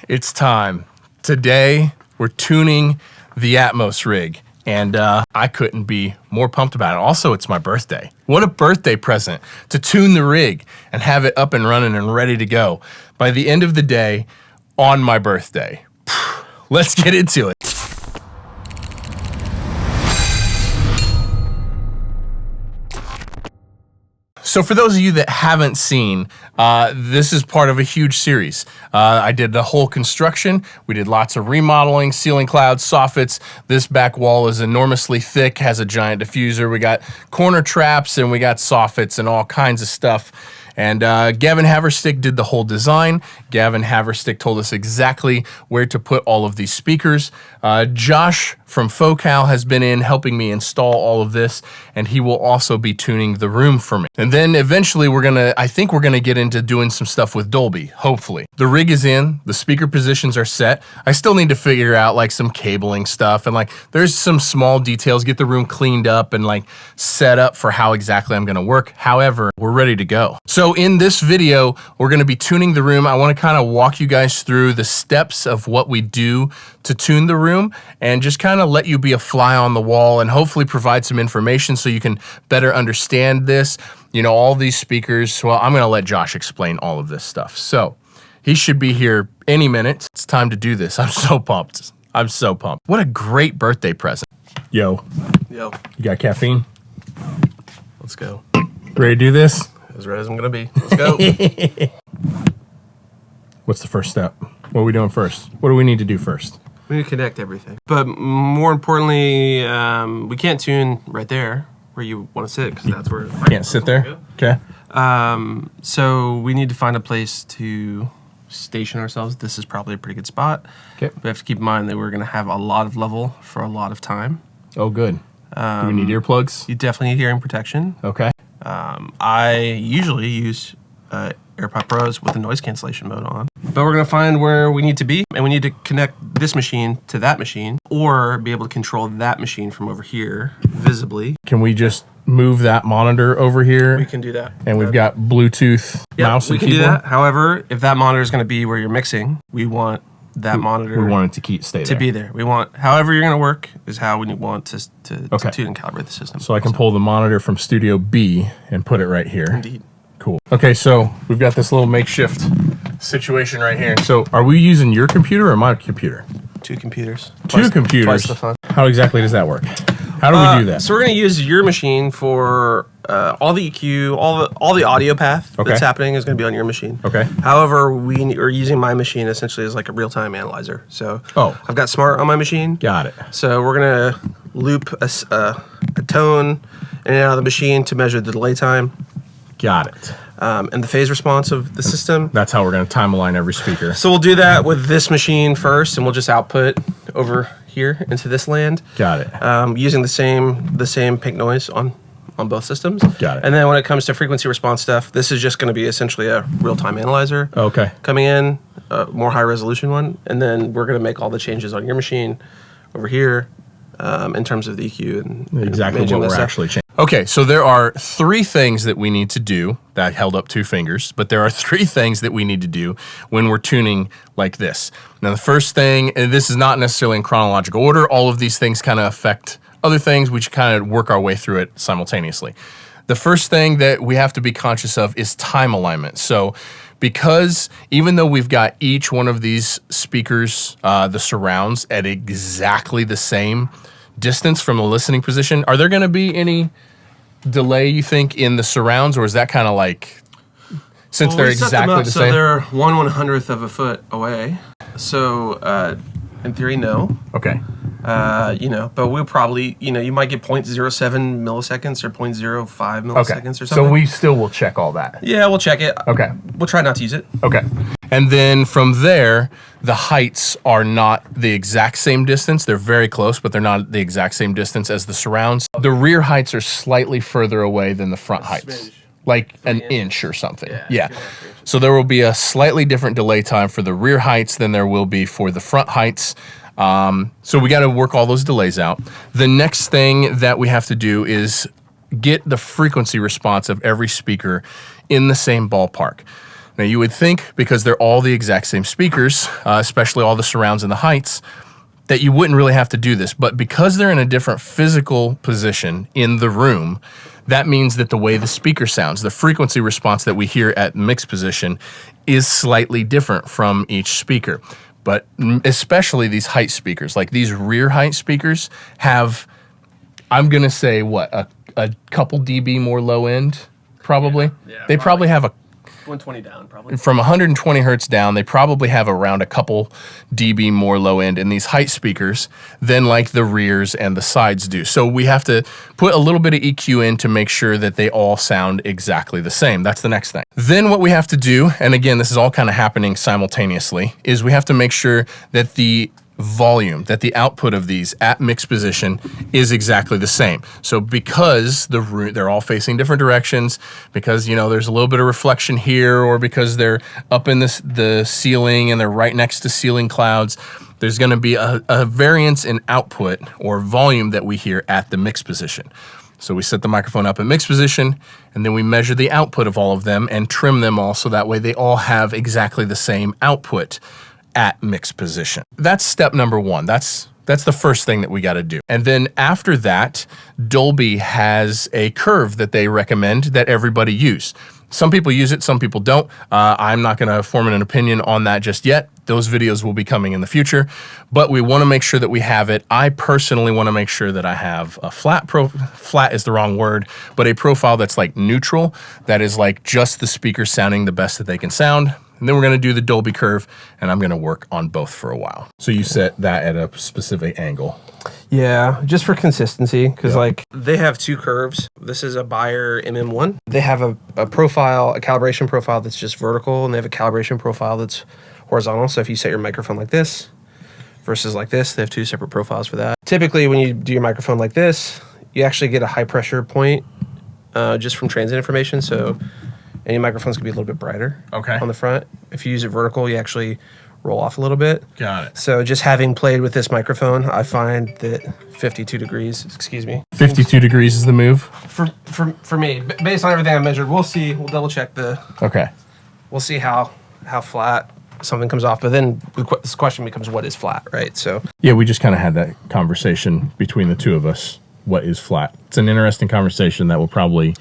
it's time. Today, we're tuning the Atmos rig, and I couldn't be more pumped about it. Also, it's my birthday. What a birthday present to tune the rig and have it up and running and ready to go by the end of the day on my birthday. Let's get into it. So for those of you that haven't seen, this is part of a huge series. I did the whole construction. We did lots of remodeling, ceiling clouds, soffits. This back wall is enormously thick, has a giant diffuser. We got corner traps and we got soffits and all kinds of stuff. And Gavin Haverstick did the whole design. Gavin Haverstick told us exactly where to put all of these speakers. Josh from Focal has been in helping me install all of this, and he will also be tuning the room for me. And then eventually I think we're gonna get into doing some stuff with Dolby, hopefully. The rig is in, the speaker positions are set. I still need to figure out like some cabling stuff and like there's some small details, get the room cleaned up and like set up for how exactly I'm gonna work. However, we're ready to go. So in this video, we're gonna be tuning the room. I wanna kind of walk you guys through the steps of what we do to tune the room and just kind of let you be a fly on the wall and hopefully provide some information so you can better understand this. You know, all these speakers, well, I'm gonna let Josh explain all of this stuff. So he should be here any minute. It's time to do this. I'm so pumped. I'm so pumped. What a great birthday present. Yo. Yo. You got caffeine? Let's go. Ready to do this? As ready as I'm gonna be. Let's go. What's the first step? What are we doing first? What do we need to do first? We need to connect everything. But more importantly, we can't tune right there where you want to sit because that's where I can't sit there. Okay. So we need to find a place to station ourselves. This is probably a pretty good spot. Okay. We have to keep in mind that we're going to have a lot of level for a lot of time. Oh, good. Do we need earplugs? You definitely need hearing protection. Okay. I usually use AirPod Pros with the noise cancellation mode on. But we're going to find where we need to be, and we need to connect this machine to that machine, or be able to control that machine from over here visibly. Can we just move that monitor over here? We can do that. And we've got Bluetooth mouse and we can keyboard? do that. However, if that monitor is going to be where you're mixing, we want that monitor. We want it to stay there. To be there. We want, however you're going to work, is how we want to tune and calibrate the system. So I can pull the monitor from Studio B and put it right here. Indeed. Cool. Okay, so we've got this little makeshift situation right here. So are we using your computer or my computer? Two computers. Two computers. Twice the fun. How exactly does that work? How do we do that? So we're going to use your machine for all the EQ, all the audio path that's happening is going to be on your machine. Okay. However, we are using my machine essentially as like a real-time analyzer. So I've got Smart on my machine. Got it. So we're going to loop a tone in and out of the machine to measure the delay time. Got it. And the phase response of the system. That's how we're going to time align every speaker. So we'll do that with this machine first, and we'll just output over here into this land. Got it. Using the same pink noise on both systems. Got it. And then when it comes to frequency response stuff, this is just going to be essentially a real-time analyzer. Okay. Coming in, a more high-resolution one, and then we're going to make all the changes on your machine over here in terms of the EQ and exactly what we're actually changing. Okay, so there are three things that we need to do. That held up two fingers, but there are three things that we need to do when we're tuning like this. Now, the first thing, and this is not necessarily in chronological order, all of these things kind of affect other things. We should kind of work our way through it simultaneously. The first thing that we have to be conscious of is time alignment. So because even though we've got each one of these speakers, the surrounds, at exactly the same distance from the listening position, are there going to be any delay, you think, in the surrounds, or is that kind of like, since they're exactly the same? So they're 1/100th of a foot away. So in theory, no. Okay. But we'll probably, you might get 0.07 milliseconds or 0.05 milliseconds or something. So we still will check all that. Yeah, we'll check it. Okay. We'll try not to use it. Okay. And then from there, the heights are not the exact same distance. They're very close, but they're not the exact same distance as the surrounds. The rear heights are slightly further away than the front heights. Like an inch or something. Yeah. So there will be a slightly different delay time for the rear heights than there will be for the front heights. So we got to work all those delays out. The next thing that we have to do is get the frequency response of every speaker in the same ballpark. Now, you would think because they're all the exact same speakers, especially all the surrounds and the heights, that you wouldn't really have to do this. But because they're in a different physical position in the room, that means that the way the speaker sounds, the frequency response that we hear at mix position, is slightly different from each speaker. But especially these height speakers, like these rear height speakers have, I'm going to say, what, a couple dB more low end, probably? Yeah, they probably have a 120 down, probably. from 120 hertz down, they probably have around a couple dB more low end in these height speakers than like the rears and the sides do. So we have to put a little bit of EQ in to make sure that they all sound exactly the same. That's the next thing. Then what we have to do, and again, this is all kind of happening simultaneously, is we have to make sure that the volume, that the output of these at mix position is exactly the same. So because they're all facing different directions, because there's a little bit of reflection here, or because they're up in the ceiling and they're right next to ceiling clouds, there's going to be a variance in output or volume that we hear at the mix position. So we set the microphone up at mix position, and then we measure the output of all of them and trim them all so that way they all have exactly the same output at mix position. That's step number one. That's the first thing that we got to do. And then after that, Dolby has a curve that they recommend that everybody use. Some people use it, some people don't. I'm not going to form an opinion on that just yet. Those videos will be coming in the future, but we want to make sure that we have it. I personally want to make sure that I have a flat is the wrong word, but a profile that's like neutral, that is like just the speaker sounding the best that they can sound. And then we're going to do the Dolby curve, and I'm going to work on both for a while. So you set that at a specific angle. Yeah, just for consistency, because like they have two curves. This is a Bayer MM1. They have a profile, a calibration profile that's just vertical, and they have a calibration profile that's horizontal. So if you set your microphone like this versus like this, they have two separate profiles for that. Typically, when you do your microphone like this, you actually get a high pressure point just from transit information. So any microphones can be a little bit brighter on the front. If you use it vertical, you actually roll off a little bit. Got it. So just having played with this microphone, I find that 52 degrees, 52 degrees is the move? For me, based on everything I measured. We'll see. We'll double check we'll see how flat something comes off. But then this question becomes, what is flat, right? So yeah, we just kind of had that conversation between the two of us. What is flat? It's an interesting conversation that will probably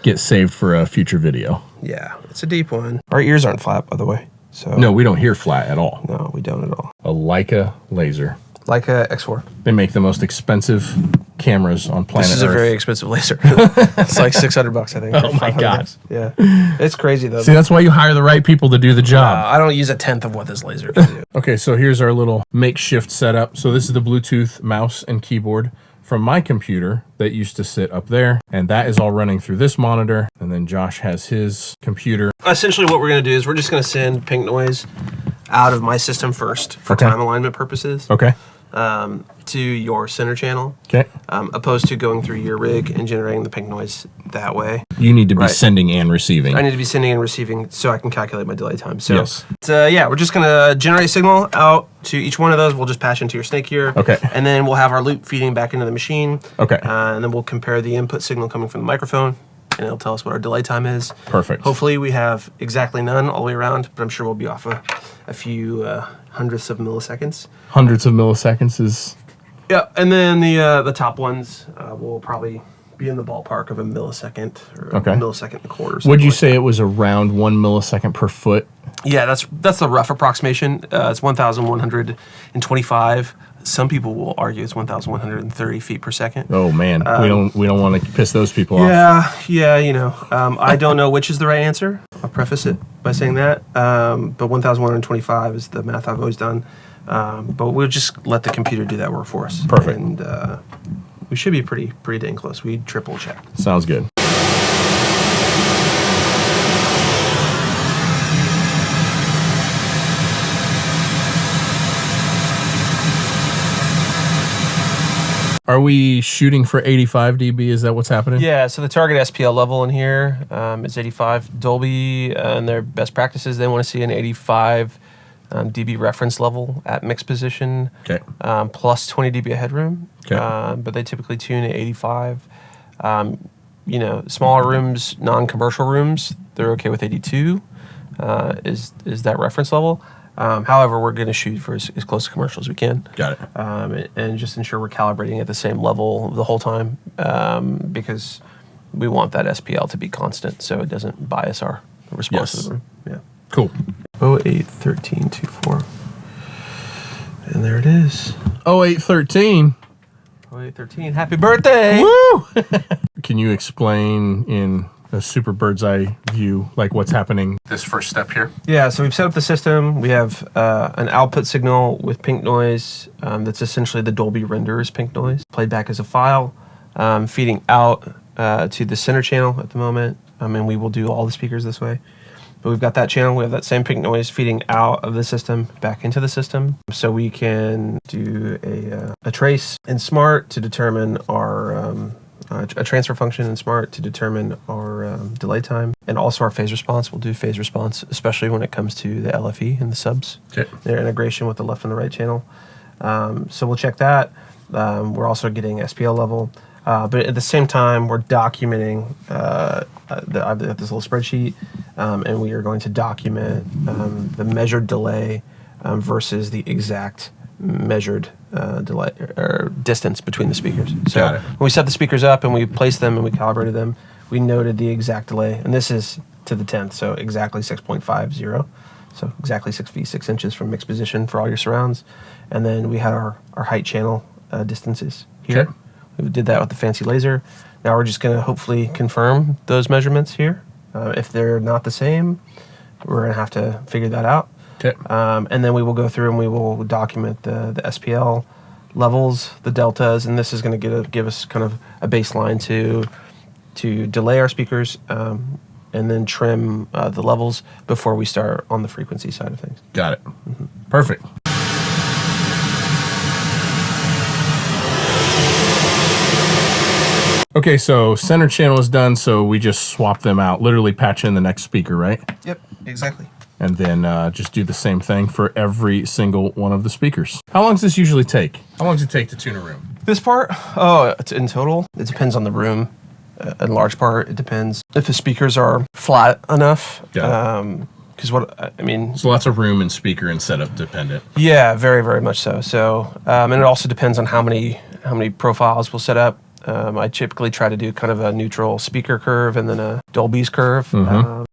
get saved for a future video. Yeah, it's a deep one. Our ears aren't flat, by the way. So no, we don't hear flat at all. No, we don't at all. A Leica laser. Leica X4. They make the most expensive cameras on planet Earth. This is a very expensive laser. It's like $600, I think. Oh my God. Yeah, it's crazy though. See, that's why you hire the right people to do the job. I don't use a tenth of what this laser can do. Okay, so here's our little makeshift setup. So this is the Bluetooth mouse and keyboard from my computer that used to sit up there, and that is all running through this monitor, and then Josh has his computer. Essentially what we're going to do is we're just going to send pink noise out of my system first for time alignment purposes. Okay. To your center channel. Okay. Opposed to going through your rig and generating the pink noise that way. You need to be sending and receiving. I need to be sending and receiving so I can calculate my delay time. So, yes. Yeah, we're just going to generate a signal out to each one of those. We'll just patch into your snake here. Okay. And then we'll have our loop feeding back into the machine. Okay. And then we'll compare the input signal coming from the microphone, and it'll tell us what our delay time is. Perfect. Hopefully we have exactly none all the way around, but I'm sure we'll be off a few hundredths of milliseconds. Hundreds of milliseconds is... Yeah, and then the top ones will probably be in the ballpark of a millisecond or a millisecond and a quarter. Would you say it was around 1 millisecond per foot? Yeah, that's the rough approximation. It's 1,125. Some people will argue it's 1,130 feet per second. Oh man, we don't want to piss those people off. Yeah, I don't know which is the right answer. I'll preface it by saying that. But 1,125 is the math I've always done. But we'll just let the computer do that work for us. Perfect. And we should be pretty dang close. We triple checked. Sounds good. Are we shooting for 85 dB? Is that what's happening? Yeah, so the target SPL level in here is 85. Dolby and their best practices, they want to see an 85 dB reference level at mix position, plus 20 dB of headroom. But they typically tune at 85. Smaller rooms, non-commercial rooms, they're okay with 82. is that reference level. However, we're going to shoot for as close to commercial as we can. Got it. And just ensure we're calibrating at the same level the whole time, because we want that SPL to be constant so it doesn't bias our response to the room. Yeah. Cool. 081324. And there it is. 0813. 0813. Happy birthday! Woo! Can you explain in a super bird's eye view, like what's happening this first step here? Yeah, so we've set up the system. We have an output signal with pink noise. That's essentially the Dolby renders pink noise, played back as a file, feeding out to the center channel at the moment. And we will do all the speakers this way. But we've got that channel. We have that same pink noise feeding out of the system back into the system. So we can do a trace in Smart to determine our a transfer function in Smart to determine our delay time, and also our phase response. We'll do phase response, especially when it comes to the LFE and the subs, their integration with the left and the right channel. So we'll check that. We're also getting SPL level, but at the same time, we're documenting. I have this little spreadsheet, and we are going to document the measured delay versus the exact measured delay or distance between the speakers. So when we set the speakers up and we placed them and we calibrated them, we noted the exact delay, and this is to the 10th, so exactly 6.50, so exactly 6 feet 6 inches from mixed position for all your surrounds. And then we had our height channel distances here. Okay. We did that with the fancy laser. Now we're just going to hopefully confirm those measurements here. If they're not the same, we're going to have to figure that out. Okay. And then we will go through and we will document the SPL levels, the deltas, and this is going to give us kind of a baseline to delay our speakers, and then trim the levels before we start on the frequency side of things. Got it. Perfect. Okay, so center channel is done, so we just swap them out, literally patch in the next speaker, right? Yep, exactly. And then just do the same thing for every single one of the speakers. How long does this usually take? How long does it take to tune a room? This part? Oh, in total, it depends on the room. In large part, it depends if the speakers are flat enough. Because so lots of room and speaker and setup dependent. Yeah, very, very much so. So, and it also depends on how many profiles we'll set up. I typically try to do kind of a neutral speaker curve and then a Dolby's curve.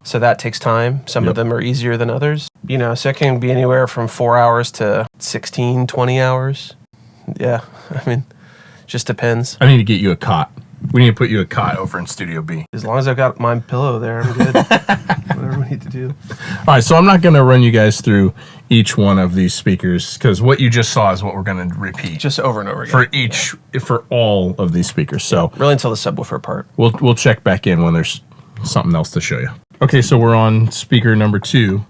So that takes time. Some of them are easier than others. So it can be anywhere from 4 hours to 16, 20 hours. Yeah, just depends. I need to get you a cot. We need to put you a cot over in Studio B. As long as I've got my pillow there, I'm good. Whatever we need to do. All right, so I'm not going to run you guys through each one of these speakers because what you just saw is what we're going to repeat. Just over and over again. For all of these speakers. So really until the subwoofer part. We'll check back in when there's something else to show you. Okay, so we're on speaker number 2,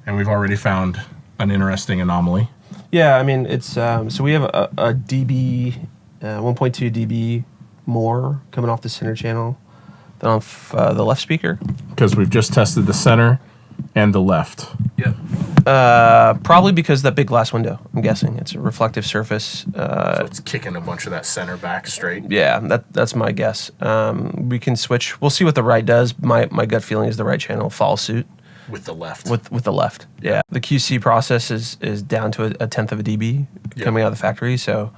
and we've already found an interesting anomaly. Yeah, it's so we have a dB, 1.2 dB more coming off the center channel than off the left speaker. Because we've just tested the center and the left. Yep. Probably because that big glass window, I'm guessing. It's a reflective surface. So it's kicking a bunch of that center back straight. Yeah, that's my guess. We can switch. We'll see what the right does. My gut feeling is the right channel follows suit. With the left. With the left, yeah. The QC process is down to a tenth of a dB coming out of the factory, so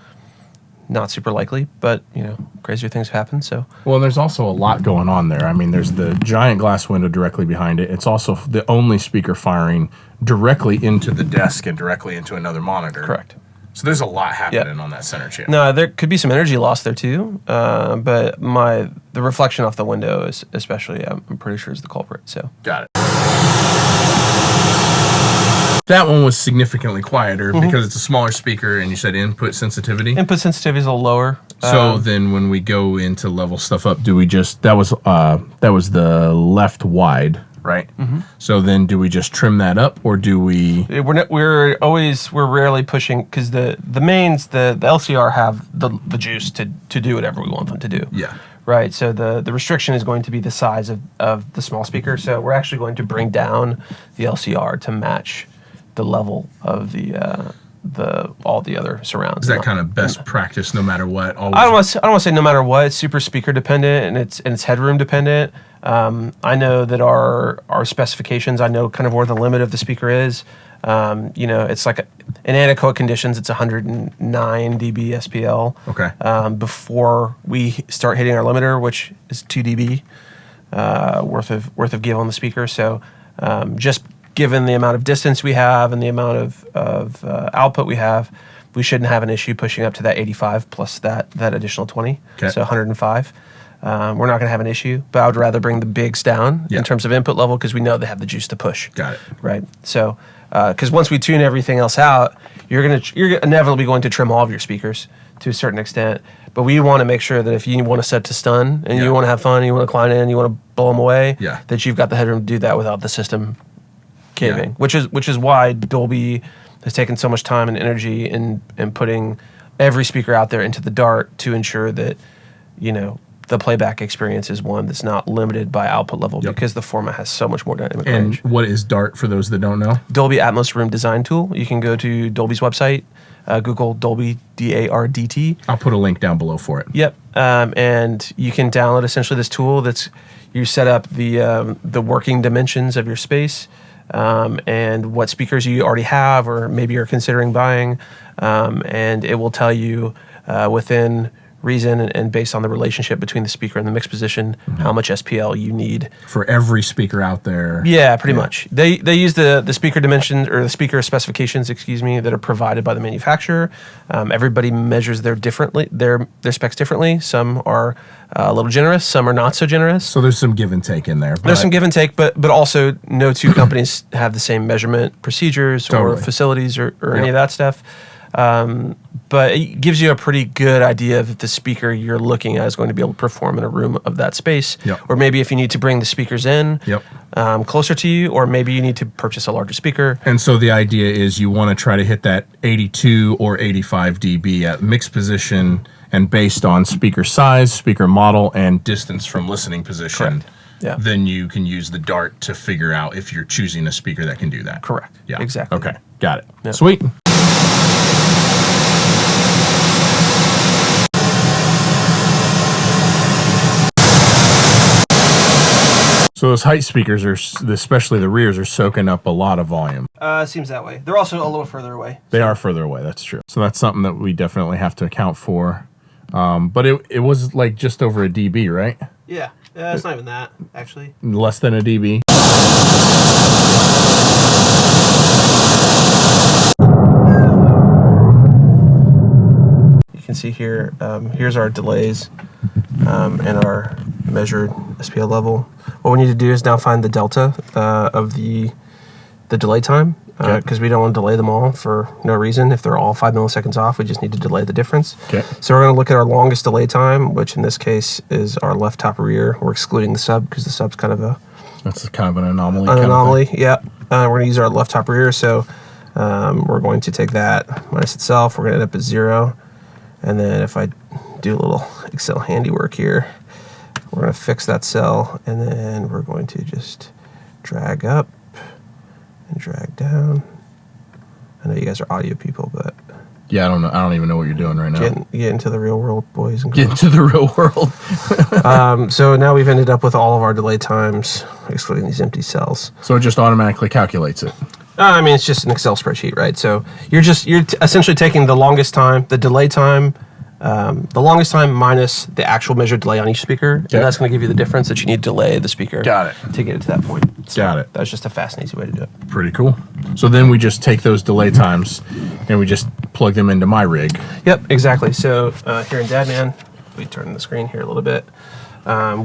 not super likely, but crazier things happen. So there's also a lot going on there. There's the giant glass window directly behind it. It's also the only speaker firing directly into the desk and directly into another monitor. Correct. So there's a lot happening on that center channel. No, there could be some energy loss there too, but the reflection off the window is especially, I'm pretty sure, is the culprit. So got it. That one was significantly quieter because it's a smaller speaker, and you said input sensitivity. Input sensitivity is a little lower. So then, when we go into level stuff up, do we just that was the left wide, right? So then, do we just trim that up, or do we? We're rarely pushing because the mains, the LCR have the juice to do whatever we want them to do. Yeah. Right, so the restriction is going to be the size of the small speaker. So we're actually going to bring down the LCR to match the level of the all the other surrounds. Is that kind of best practice no matter what? Always? I don't want to say no matter what. It's super speaker dependent and it's headroom dependent. I know that our specifications, I know kind of where the limit of the speaker is. It's like in anechoic conditions, it's 109 dB SPL. Okay. Before we start hitting our limiter, which is 2 dB worth of give on the speaker. So just given the amount of distance we have and the amount of output we have, we shouldn't have an issue pushing up to that 85 plus that additional 20. Okay. So 105. We're not going to have an issue, but I would rather bring the bigs down in terms of input level because we know they have the juice to push. Got it. Right. So, because once we tune everything else out, you're inevitably going to trim all of your speakers to a certain extent. But we want to make sure that if you want to set to stun and you want to have fun, you want to climb in, you want to blow them away, that you've got the headroom to do that without the system caving. Which is why Dolby has taken so much time and energy in putting every speaker out there into the Dart to ensure that the playback experience is one that's not limited by output level because the format has so much more dynamic range. And what is Dart for those that don't know? Dolby Atmos Room Design Tool. You can go to Dolby's website, Google Dolby, DARDT. I'll put a link down below for it. Yep. And you can download essentially this tool you set up the working dimensions of your space and what speakers you already have or maybe you're considering buying. And it will tell you within reason and based on the relationship between the speaker and the mix position, how much SPL you need for every speaker out there. Yeah, pretty much. They use the speaker dimensions or the speaker specifications, that are provided by the manufacturer. Everybody measures their specs differently. Some are a little generous, some are not so generous. So there's some give and take in there. There's some give and take, but also no two companies have the same measurement procedures or facilities or any of that stuff. But it gives you a pretty good idea of if the speaker you're looking at is going to be able to perform in a room of that space. Or maybe if you need to bring the speakers in closer to you, or maybe you need to purchase a larger speaker. And so the idea is you want to try to hit that 82 or 85 dB at mix position and based on speaker size, speaker model, and distance from listening position. Correct. Then you can use the Dart to figure out if you're choosing a speaker that can do that. Correct. Yeah. Exactly. Okay. Got it. Sweet. So those height speakers especially the rears, are soaking up a lot of volume. Seems that way. They're also a little further away. They are further away, that's true. So that's something that we definitely have to account for. But it was like just over a dB, right? Yeah, it's not even that, actually. Less than a dB. You can see here, here's our delays and our measured SPL level. What we need to do is now find the delta of the delay time because we don't want to delay them all for no reason. If they're all 5 milliseconds off, we just need to delay the difference. Okay. So we're going to look at our longest delay time, which in this case is our left top rear. We're excluding the sub because the sub's kind of that's kind of an anomaly. Yeah. We're going to use our left top rear. So we're going to take that minus itself. We're going to end up at 0. And then if I do a little Excel handiwork here, we're going to fix that cell, and then we're going to just drag up and drag down. I know you guys are audio people, but yeah, I don't know. I don't even know what you're doing right now. Get into the real world, boys and girls. Get into the real world. So now we've ended up with all of our delay times, excluding these empty cells. So it just automatically calculates it. I mean, it's just an Excel spreadsheet, right? So you're essentially taking the longest time, the delay time. The longest time minus the actual measured delay on each speaker, and that's going to give you the difference that you need to delay the speaker. Got it. To get it to that point. So Got it. That's just a fast and easy way to do it. Pretty cool. So then we just take those delay times and we just plug them into my rig. Yep, exactly. So here in Dadman, we turn the screen here a little bit.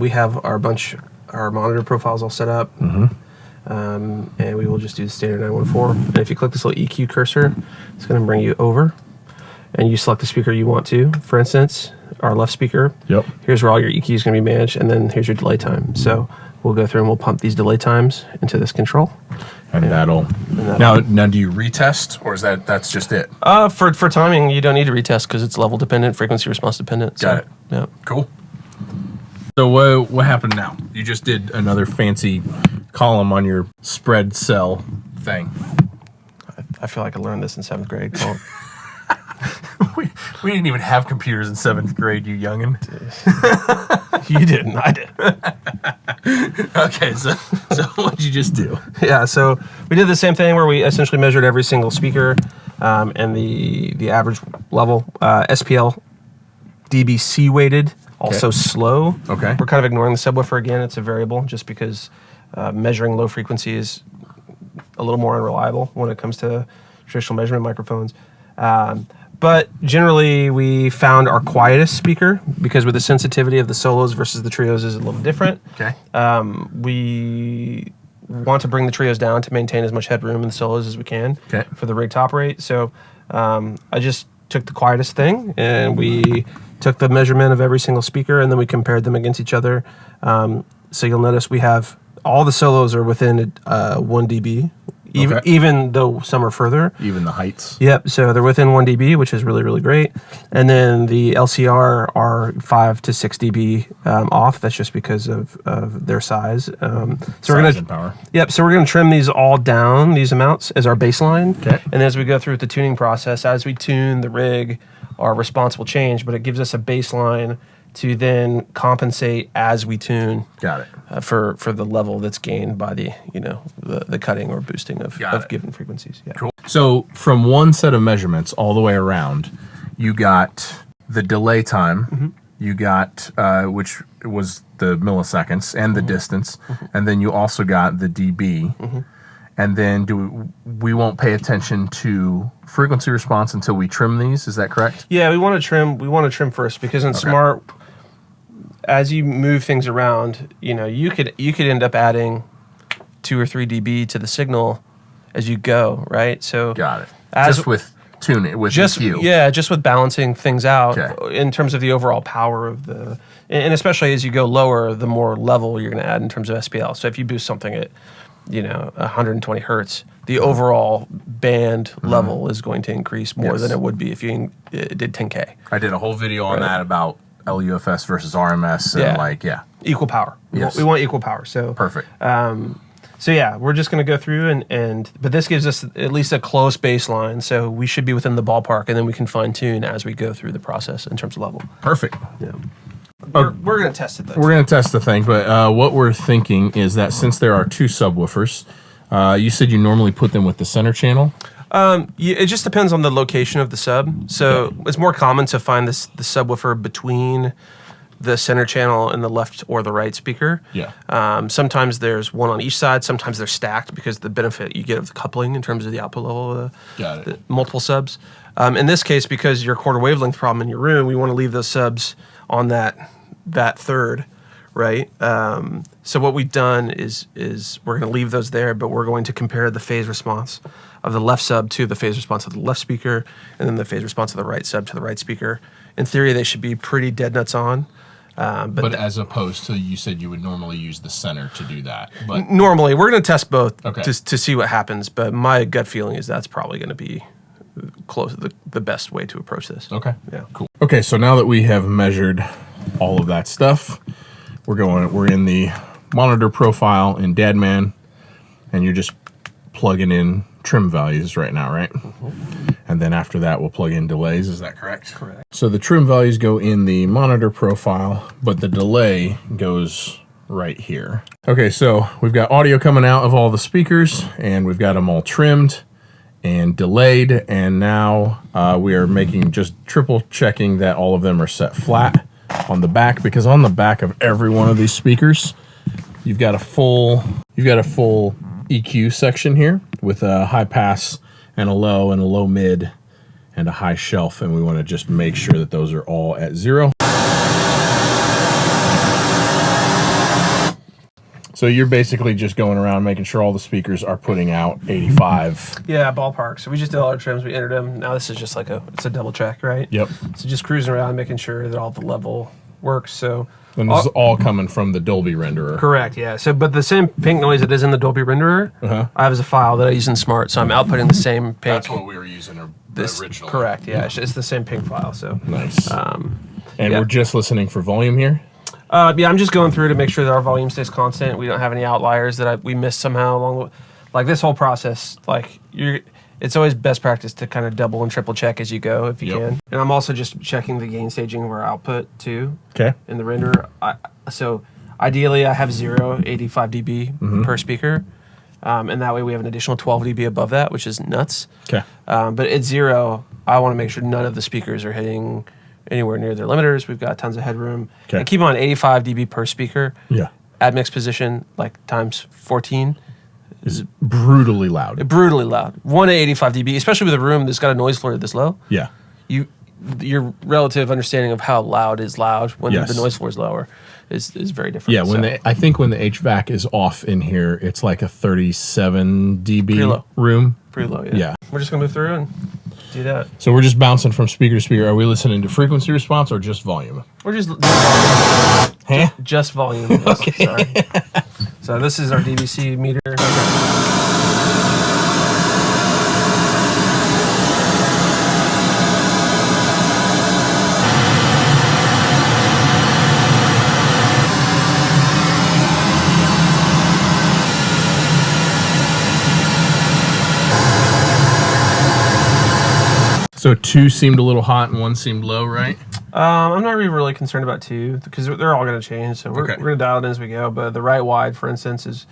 We have our monitor profiles all set up. And we will just do the standard 914. And if you click this little EQ cursor, it's going to bring you over. And you select the speaker you want to. For instance, our left speaker. Yep. Here's where all your EQ is going to be managed, and then here's your delay time. So we'll go through and we'll pump these delay times into this control. And that'll now do you retest, or is that's just it? For timing, you don't need to retest because it's level dependent, frequency response dependent. Got it. Yeah. Cool. So what happened now? You just did another fancy column on your spread cell thing. I I feel like I learned this in 7th grade. we didn't even have computers in 7th grade, you youngin'. You didn't. I did. Okay, so what'd you just do? Yeah, so we did the same thing where we essentially measured every single speaker and the average level. SPL DBC weighted, also slow. Okay. We're kind of ignoring the subwoofer again. It's a variable just because measuring low frequency is a little more unreliable when it comes to traditional measurement microphones. But generally, we found our quietest speaker because with the sensitivity of the solos versus the trios is a little different. Okay. We want to bring the trios down to maintain as much headroom in the solos as we can for the rig to operate. So I just took the quietest thing and we took the measurement of every single speaker and then we compared them against each other. So you'll notice we have all the solos are within 1 dB. Even though some are further. Even the heights. Yep, so they're within 1 dB, which is really, really great. And then the LCR are 5 to 6 dB off. That's just because of their size. So size and power. Yep, so we're going to trim these all down, these amounts, as our baseline. Okay. And as we go through the tuning process, as we tune the rig, our response will change, but it gives us a baseline to then compensate as we tune. Got it. For the level that's gained by the cutting or boosting of given frequencies. Yeah. Cool. So from one set of measurements all the way around, you got the delay time, you got which was the milliseconds and the distance, and then you also got the dB. And then we won't pay attention to frequency response until we trim these. Is that correct? Yeah, we want to trim. We want to trim first because in smart, as you move things around, you could end up adding 2 or 3 dB to the signal as you go, right? So got it. Just with tuning, with EQ. Yeah, just with balancing things out in terms of the overall power of the, and especially as you go lower, the more level you're going to add in terms of SPL. So if you boost something at 120 hertz, the overall band level is going to increase more than it would be if you did 10K. I did a whole video on that about LUFS versus RMS and equal power. Yes. We want equal power. So perfect. So yeah, we're just going to go through but this gives us at least a close baseline. So we should be within the ballpark, and then we can fine tune as we go through the process in terms of level. Perfect. Yeah. We're going to test it, though. We're going to test the thing, but what we're thinking is that since there are 2 subwoofers, you said you normally put them with the center channel? It just depends on the location of the sub. So it's more common to find the subwoofer between the center channel and the left or the right speaker. Yeah. Sometimes there's one on each side. Sometimes they're stacked because the benefit you get of the coupling in terms of the output level of the multiple subs. In this case, because your quarter wavelength problem in your room, we want to leave those subs on that third, right? So what we've done is we're going to leave those there, but we're going to compare the phase response of the left sub to the phase response of the left speaker, and then the phase response of the right sub to the right speaker. In theory, they should be pretty dead nuts on. But as opposed to, you said you would normally use the center to do that. But normally, we're going to test both to see what happens, but my gut feeling is that's probably going to be the best way to approach this. Okay. Yeah. Cool. Okay, so now that we have measured all of that stuff, we're in the monitor profile in Dadman, and you're just plugging in trim values right now, right? And then after that, we'll plug in delays. Is that correct? Correct. So the trim values go in the monitor profile, but the delay goes right here. Okay, so we've got audio coming out of all the speakers, and we've got them all trimmed and delayed, and now we are just triple checking that all of them are set flat on the back, because on the back of every one of these speakers, you've got a full EQ section here with a high pass and a low mid and a high shelf, and we want to just make sure that those are all at 0. So you're basically just going around making sure all the speakers are putting out 85. Yeah, ballpark. So we just did all our trims, we entered them. Now this is just like it's a double check, right? Yep. So just cruising around, making sure that all the level works. So and this is all coming from the Dolby renderer. Correct, yeah. So, but the same pink noise that is in the Dolby renderer, I have as a file that I use in Smart, so I'm outputting the same pink. That's what we were using originally. Correct, yeah. It's the same pink file, so. Nice. And we're just listening for volume here? Yeah, I'm just going through to make sure that our volume stays constant. We don't have any outliers that we missed somehow along the way. Like this whole process, like it's always best practice to kind of double and triple check as you go if you Yep. can. And I'm also just checking the gain staging of our output too. Okay. In the render. So ideally I have 85 dB per speaker. And that way we have an additional 12 dB above that, which is nuts. Okay. But at 0, I want to make sure none of the speakers are hitting anywhere near their limiters. We've got tons of headroom. Okay. And keep on 85 dB per speaker. Yeah. At mix position, like times 14. Is brutally loud. Brutally loud. 1 to 85 dB, especially with a room that's got a noise floor this low. Yeah. Your relative understanding of how loud is loud when Yes. the noise floor is lower is very different. Yeah, I think when the HVAC is off in here, it's like a 37 dB Pretty low. room. Pretty low, yeah. Yeah. We're just going to move through and do that. So we're just bouncing from speaker to speaker. Are we listening to frequency response or just volume? We're just Huh? just volume. Okay. Sorry. So this is our DVC meter. So 2 seemed a little hot and 1 seemed low, right? I'm not really concerned about 2 because they're all going to change. So we're going to dial it in as we go. But the right wide, for instance, is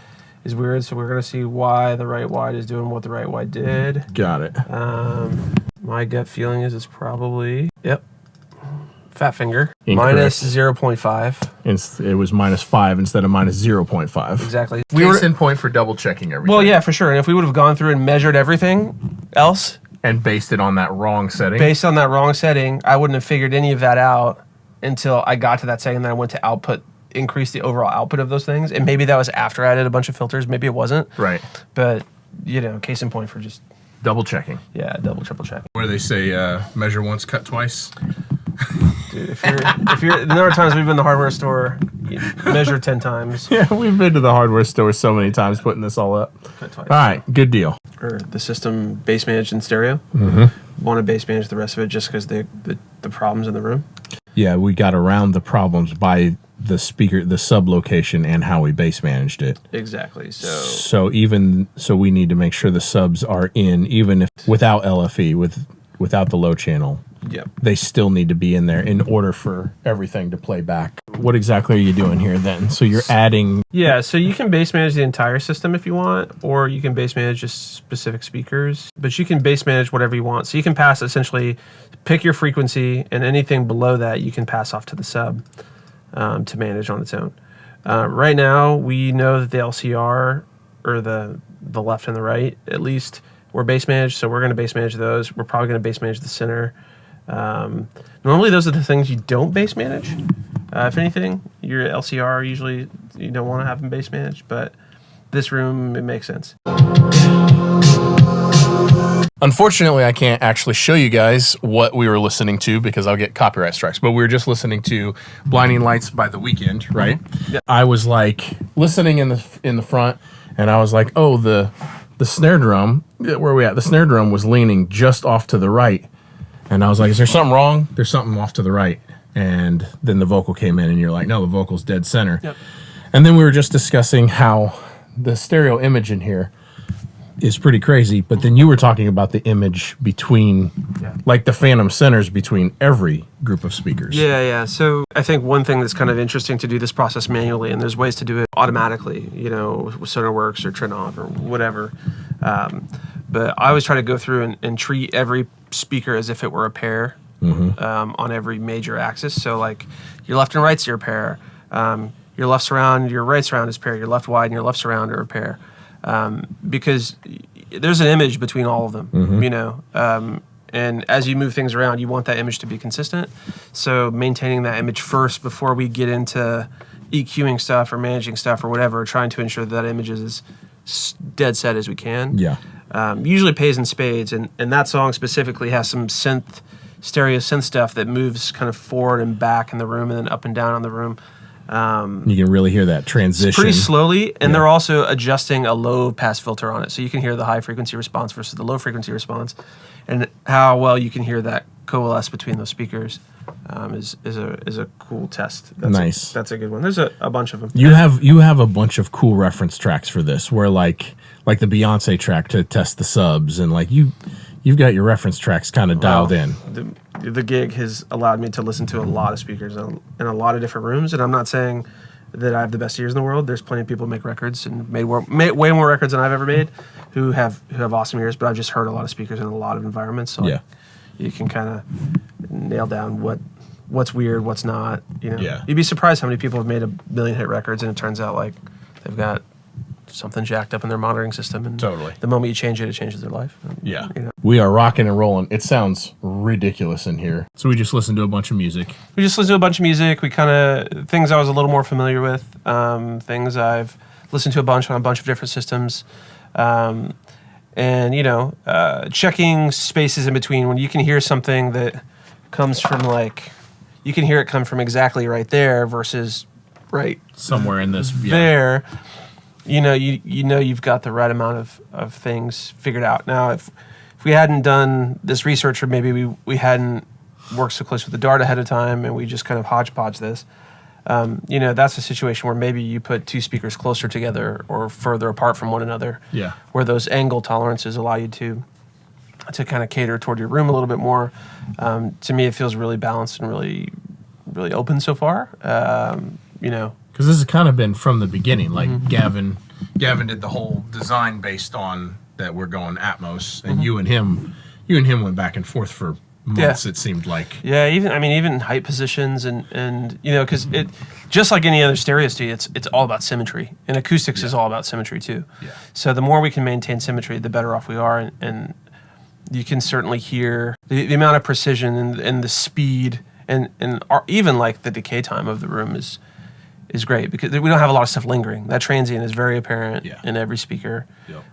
weird. So we're going to see why the right wide is doing what the right wide did. Got it. My gut feeling is it's probably, fat finger. Incorrect. Minus 0.5. It was -5 instead of -0.5. Exactly. Case in point for double checking everything. Well, yeah, for sure. And if we would have gone through and measured everything else, And based it on that wrong setting. based on that wrong setting, I wouldn't have figured any of that out until I got to that setting. Then I went to output, increase the overall output of those things. And maybe that was after I added a bunch of filters. Maybe it wasn't. Right. But, case in point for just, Double checking. double, triple check. What do they say? Measure once, cut twice. Dude, if you're, the number of times we've been in the hardware store, you measure 10 times. Yeah, we've been to the hardware store so many times putting this all up. Cut twice. All right, good deal. Or the system bass managed in stereo. Want to bass manage the rest of it just because the problems in the room. Yeah, we got around the problems by the speaker, the sub location, and how we bass managed it. Exactly. So we need to make sure the subs are in, even if without LFE, without the low channel. Yep. They still need to be in there in order for everything to play back. What exactly are you doing here then? So you're adding... Yeah, so you can bass manage the entire system if you want, or you can bass manage just specific speakers, but you can bass manage whatever you want. So you can pass essentially, pick your frequency, and anything below that you can pass off to the sub to manage on its own. Right now, we know that the LCR, or the left and the right, at least, we're bass managed, so we're going to bass manage those. We're probably going to bass manage the center. Normally those are the things you don't bass manage. If anything, your LCR usually you don't want to have them bass managed, but this room, it makes sense. Unfortunately, I can't actually show you guys what we were listening to because I'll get copyright strikes, but we were just listening to Blinding Lights by The Weeknd, right? Yeah. I was like listening in the front, and I was like, oh, the snare drum, where are we at? The snare drum was leaning just off to the right. And I was like, is there something wrong? There's something off to the right. And then the vocal came in and you're like, no, the vocal's dead center. Yep. And then we were just discussing how the stereo image in here is pretty crazy. But then you were talking about the image between, like the phantom centers between every group of speakers. Yeah. So I think one thing that's kind of interesting to do this process manually, and there's ways to do it automatically, with SonarWorks or Trinov or whatever. But I always try to go through and treat every speaker as if it were a pair on every major axis. So like your left and right's your pair. Your left surround, your right surround is pair. Your left wide and your left surround are a pair. Because there's an image between all of them, and as you move things around, you want that image to be consistent. So maintaining that image first before we get into EQing stuff or managing stuff or whatever, trying to ensure that image is as dead set as we can. Yeah. Usually pays in spades, and that song specifically has some stereo synth stuff that moves kind of forward and back in the room and then up and down on the room. You can really hear that transition. Pretty slowly, and they're also adjusting a low pass filter on it, so you can hear the high frequency response versus the low frequency response, and how well you can hear that coalesce between those speakers is a cool test. Nice. That's a good one. There's a bunch of them. You have a bunch of cool reference tracks for this, where like like the Beyonce track to test the subs, and like you've got your reference tracks kind of dialed in. The gig has allowed me to listen to a lot of speakers in a lot of different rooms, and I'm not saying that I have the best ears in the world. There's plenty of people who make records and made way more records than I've ever made, who have awesome ears. But I've just heard a lot of speakers in a lot of environments, so Yeah. you can kind of nail down what's weird, what's not. You know, Yeah. you'd be surprised how many people have made a million hit records, and it turns out like they've got something jacked up in their monitoring system, and Totally. the moment you change it, it changes their life. Yeah. You know. We are rocking and rolling. It sounds ridiculous in here. So we just listened to a bunch of music. We just listened to a bunch of music. We kind of things I was a little more familiar with, things I've listened to a bunch on a bunch of different systems, and checking spaces in between when you can hear something that comes from you can hear it come from exactly right there versus right Somewhere in this. there. You've got the right amount of things figured out. Now, if we hadn't done this research, or maybe we hadn't worked so close with the Dart ahead of time, and we just kind of hodgepodge this, that's a situation where maybe you put two speakers closer together or further apart from one another, where those angle tolerances allow you to kind of cater toward your room a little bit more. To me, it feels really balanced and really, really open so far. Because this has kind of been from the beginning. Like Gavin did the whole design based on that we're going Atmos, and you and him went back and forth for months. It seemed like. Yeah, even height positions and because it just like any other stereo studio, it's all about symmetry, and acoustics is all about symmetry too. Yeah. So the more we can maintain symmetry, the better off we are, and you can certainly hear the amount of precision and the speed and even like the decay time of the room is great, because we don't have a lot of stuff lingering. That transient is very apparent in every speaker,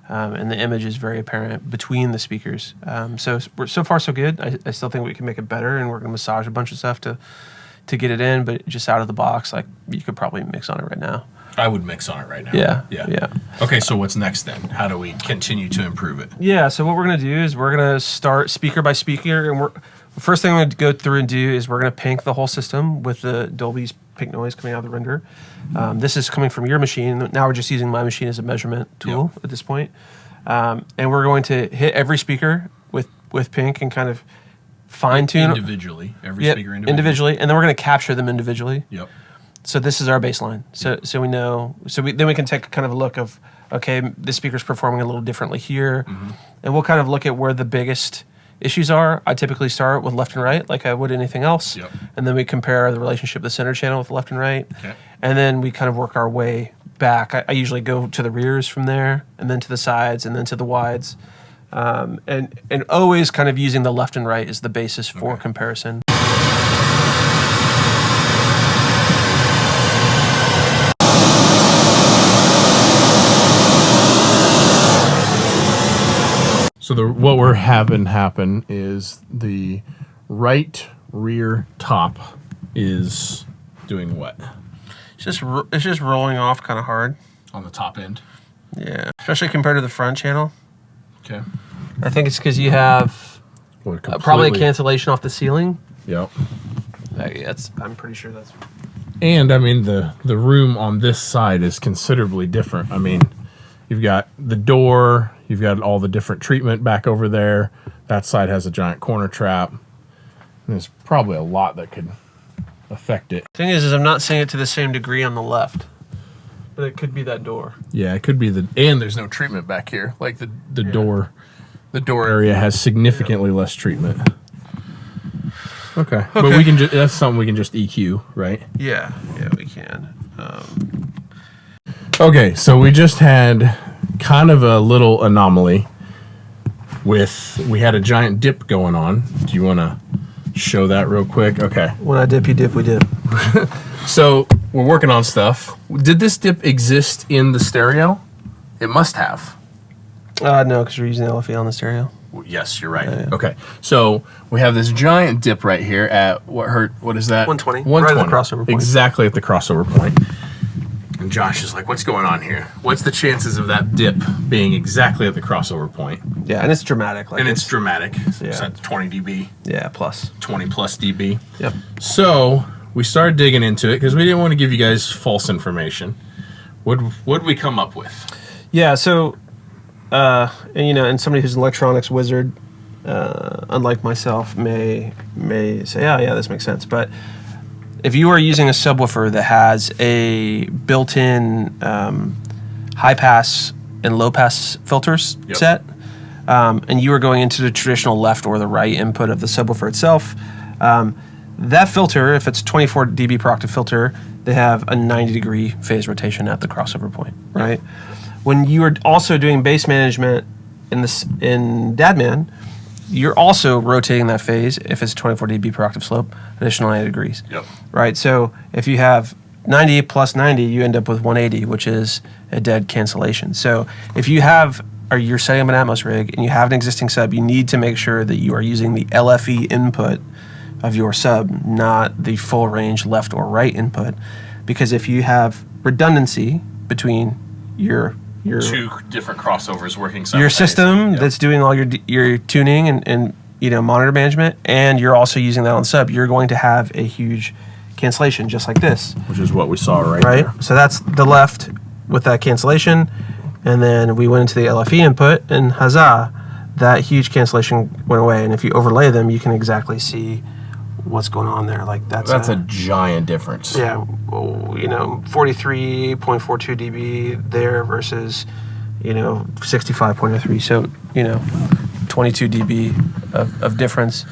and the image is very apparent between the speakers. So far so good. I still think we can make it better, and we're going to massage a bunch of stuff to get it in, but just out of the box, like you could probably mix on it right now. I would mix on it right now. Yeah. Okay, so what's next then? How do we continue to improve it? Yeah, so what we're going to do is we're going to start speaker by speaker, and the first thing I'm going to go through and do is we're going to pink the whole system with the Dolby's pink noise coming out of the render. This is coming from your machine. Now we're just using my machine as a measurement tool at this point. And we're going to hit every speaker with pink and kind of fine-tune individually, every speaker individually, and then we're going to capture them individually. Yep. So this is our baseline. So we know. Then we can take kind of a look of, okay, this speaker's performing a little differently here, and we'll kind of look at where the biggest issues are. I typically start with left and right, like I would anything else, and then we compare the relationship of the center channel with left and right, and then we kind of work our way back. I usually go to the rears from there, and then to the sides, and then to the wides, and always kind of using the left and right as the basis for comparison. So what we're having happen is the right rear top is doing what? It's just rolling off kind of hard On the top end? Yeah, especially compared to the front channel. Okay. I think it's because you have probably a cancellation off the ceiling. Yep. I'm pretty sure that's. And I mean the room on this side is considerably different. I mean, you've got the door, you've got all the different treatment back over there. That side has a giant corner trap. And there's probably a lot that could affect it. Thing is I'm not seeing it to the same degree on the left, but it could be that door. Yeah, it could be and there's no treatment back here. Like the door area has significantly less treatment. Okay. But we can that's something we can just EQ, right? Yeah, we can. Okay, so we just had kind of a little anomaly we had a giant dip going on. Do you want to show that real quick? Okay. When I dip, you dip, we dip. So we're working on stuff. Did this dip exist in the stereo? It must have. No, because we're using LFE on the stereo. Yes, you're right. Yeah. Okay, so we have this giant dip right here at what is that? 120. 120. Right at the crossover point. Exactly at the crossover point. And Josh is like, what's going on here? What's the chances of that dip being exactly at the crossover point? Yeah, and it's dramatic. It's dramatic. Yeah. So 20 dB. Yeah, plus. 20 plus dB. Yep. So we started digging into it because we didn't want to give you guys false information. What'd we come up with? Yeah, so and somebody who's an electronics wizard, unlike myself, may say, "Oh, yeah, this makes sense." But if you are using a subwoofer that has a built-in high pass and low pass filters set, and you are going into the traditional left or the right input of the subwoofer itself, that filter, if it's 24 dB per octave filter, they have a 90-degree phase rotation at the crossover point, right? When you are also doing bass management in DADMAN, you're also rotating that phase, if it's 24 dB per octave slope, additional 90 degrees. Yep. Right? So if you have 90 plus 90, you end up with 180, which is a dead cancellation. So if you have, or you're setting up an Atmos rig and you have an existing sub, you need to make sure that you are using the LFE input of your sub, not the full range left or right input. Because if you have redundancy between your Two different crossovers working simultaneously. your system that's doing all your tuning and monitor management, and you're also using that on sub, you're going to have a huge cancellation just like this. Which is what we saw right there. So that's the left with that cancellation, and then we went into the LFE input, and huzzah, that huge cancellation went away. And if you overlay them, you can exactly see what's going on there. Like that's a giant difference. Yeah, 43.42 dB there versus 65.03. So 22 dB of difference.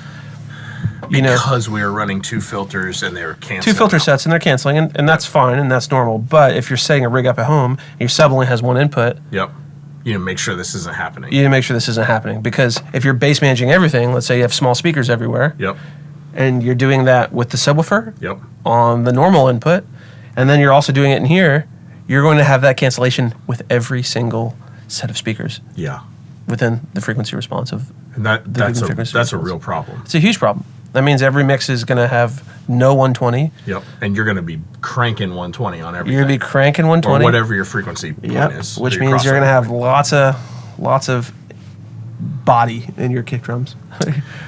Because we were running two filters and they were canceling. Two filter sets and they're canceling, and that's fine and that's normal. But if you're setting a rig up at home and your sub only has one input, make sure this isn't happening. You need to make sure this isn't happening, because if you're bass managing everything, let's say you have small speakers everywhere, and you're doing that with the subwoofer on the normal input, and then you're also doing it in here, you're going to have that cancellation with every single set of speakers. Within the frequency response of and that's a real problem. It's a huge problem. That means every mix is going to have no 120. And you're going to be cranking 120 on everything. You're going to be cranking 120. Or whatever your frequency point is. Which means you're going to have lots of body in your kick drums.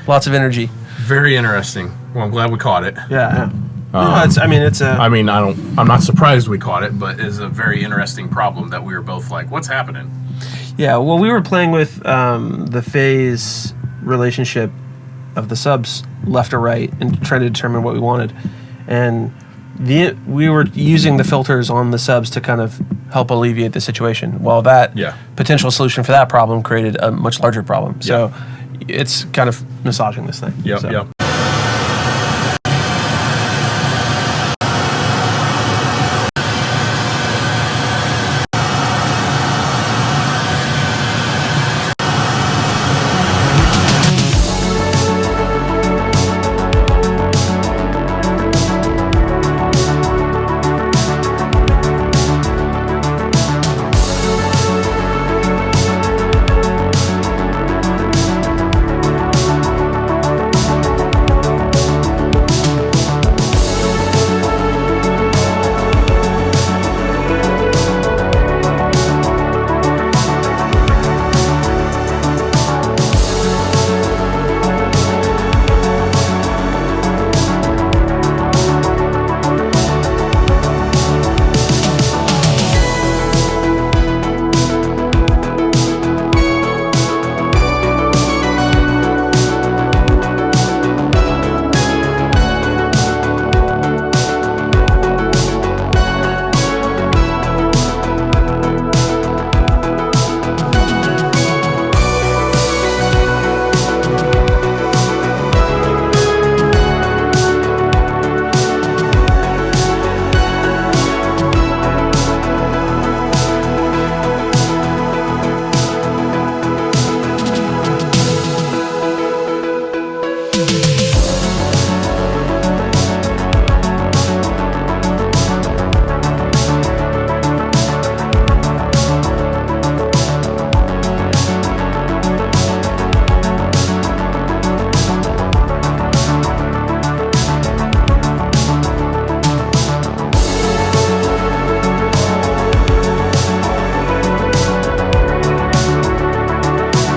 Lots of energy. Very interesting. Well, I'm glad we caught it. I'm not surprised we caught it, but it's a very interesting problem that we were both like, what's happening? Yeah, well, we were playing with the phase relationship of the subs left or right and trying to determine what we wanted. And we were using the filters on the subs to kind of help alleviate the situation, while that potential solution for that problem created a much larger problem. So it's kind of massaging this thing.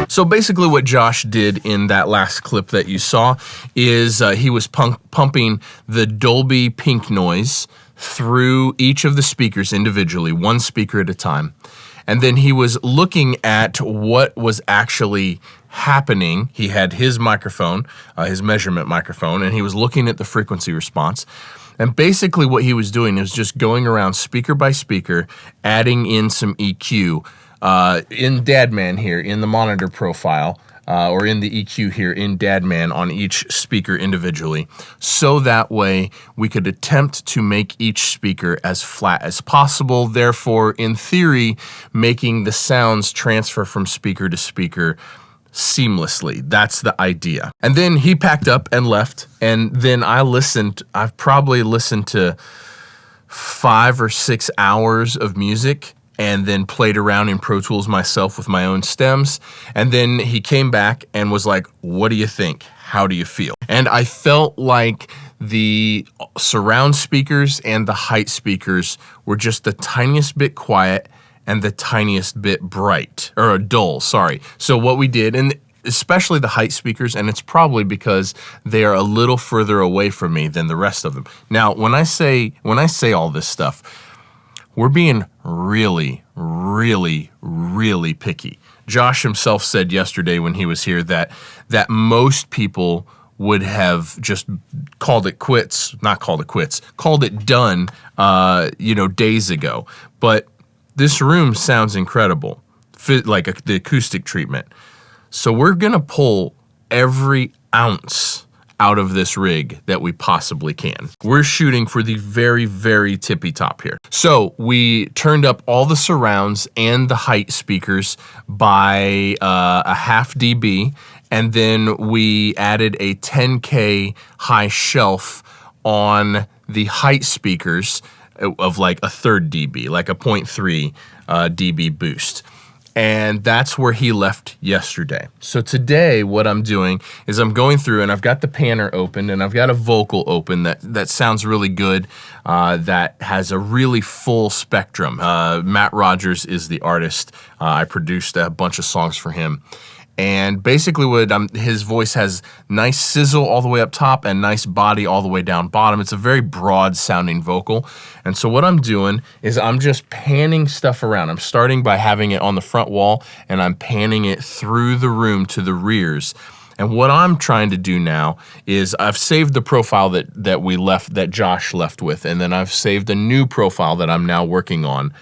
So basically what Josh did in that last clip that you saw is he was pumping the Dolby pink noise through each of the speakers individually, one speaker at a time. And then he was looking at what was actually happening. He had his microphone, his measurement microphone, and he was looking at the frequency response. And basically what he was doing is just going around speaker by speaker, adding in some EQ in Dadman here, in the monitor profile, or in the EQ here in Dadman on each speaker individually. So that way we could attempt to make each speaker as flat as possible. Therefore, in theory, making the sounds transfer from speaker to speaker seamlessly. That's the idea. And then he packed up and left. And then I've probably listened to 5 or 6 hours of music and then played around in Pro Tools myself with my own stems. And then he came back and was like, what do you think? How do you feel? And I felt like the surround speakers and the height speakers were just the tiniest bit quiet and the tiniest bit bright, or dull, sorry. So what we did, and especially the height speakers, and it's probably because they are a little further away from me than the rest of them. Now, when I say all this stuff, we're being really, really, really picky. Josh himself said yesterday when he was here that most people would have just called it done, days ago. But this room sounds incredible, like the acoustic treatment. So we're gonna pull every ounce out of this rig that we possibly can. We're shooting for the very, very tippy top here. So we turned up all the surrounds and the height speakers by a half dB, and then we added a 10K high shelf on the height speakers of like a third dB, like a 0.3 dB boost. And that's where he left yesterday. So today what I'm doing is I'm going through and I've got the panner open and I've got a vocal open that sounds really good, that has a really full spectrum. Matt Rogers is the artist. I produced a bunch of songs for him. And basically his voice has nice sizzle all the way up top and nice body all the way down bottom. It's a very broad sounding vocal. And so what I'm doing is I'm just panning stuff around. I'm starting by having it on the front wall and I'm panning it through the room to the rears. And what I'm trying to do now is I've saved the profile that Josh left with, and then I've saved a new profile that I'm now working on.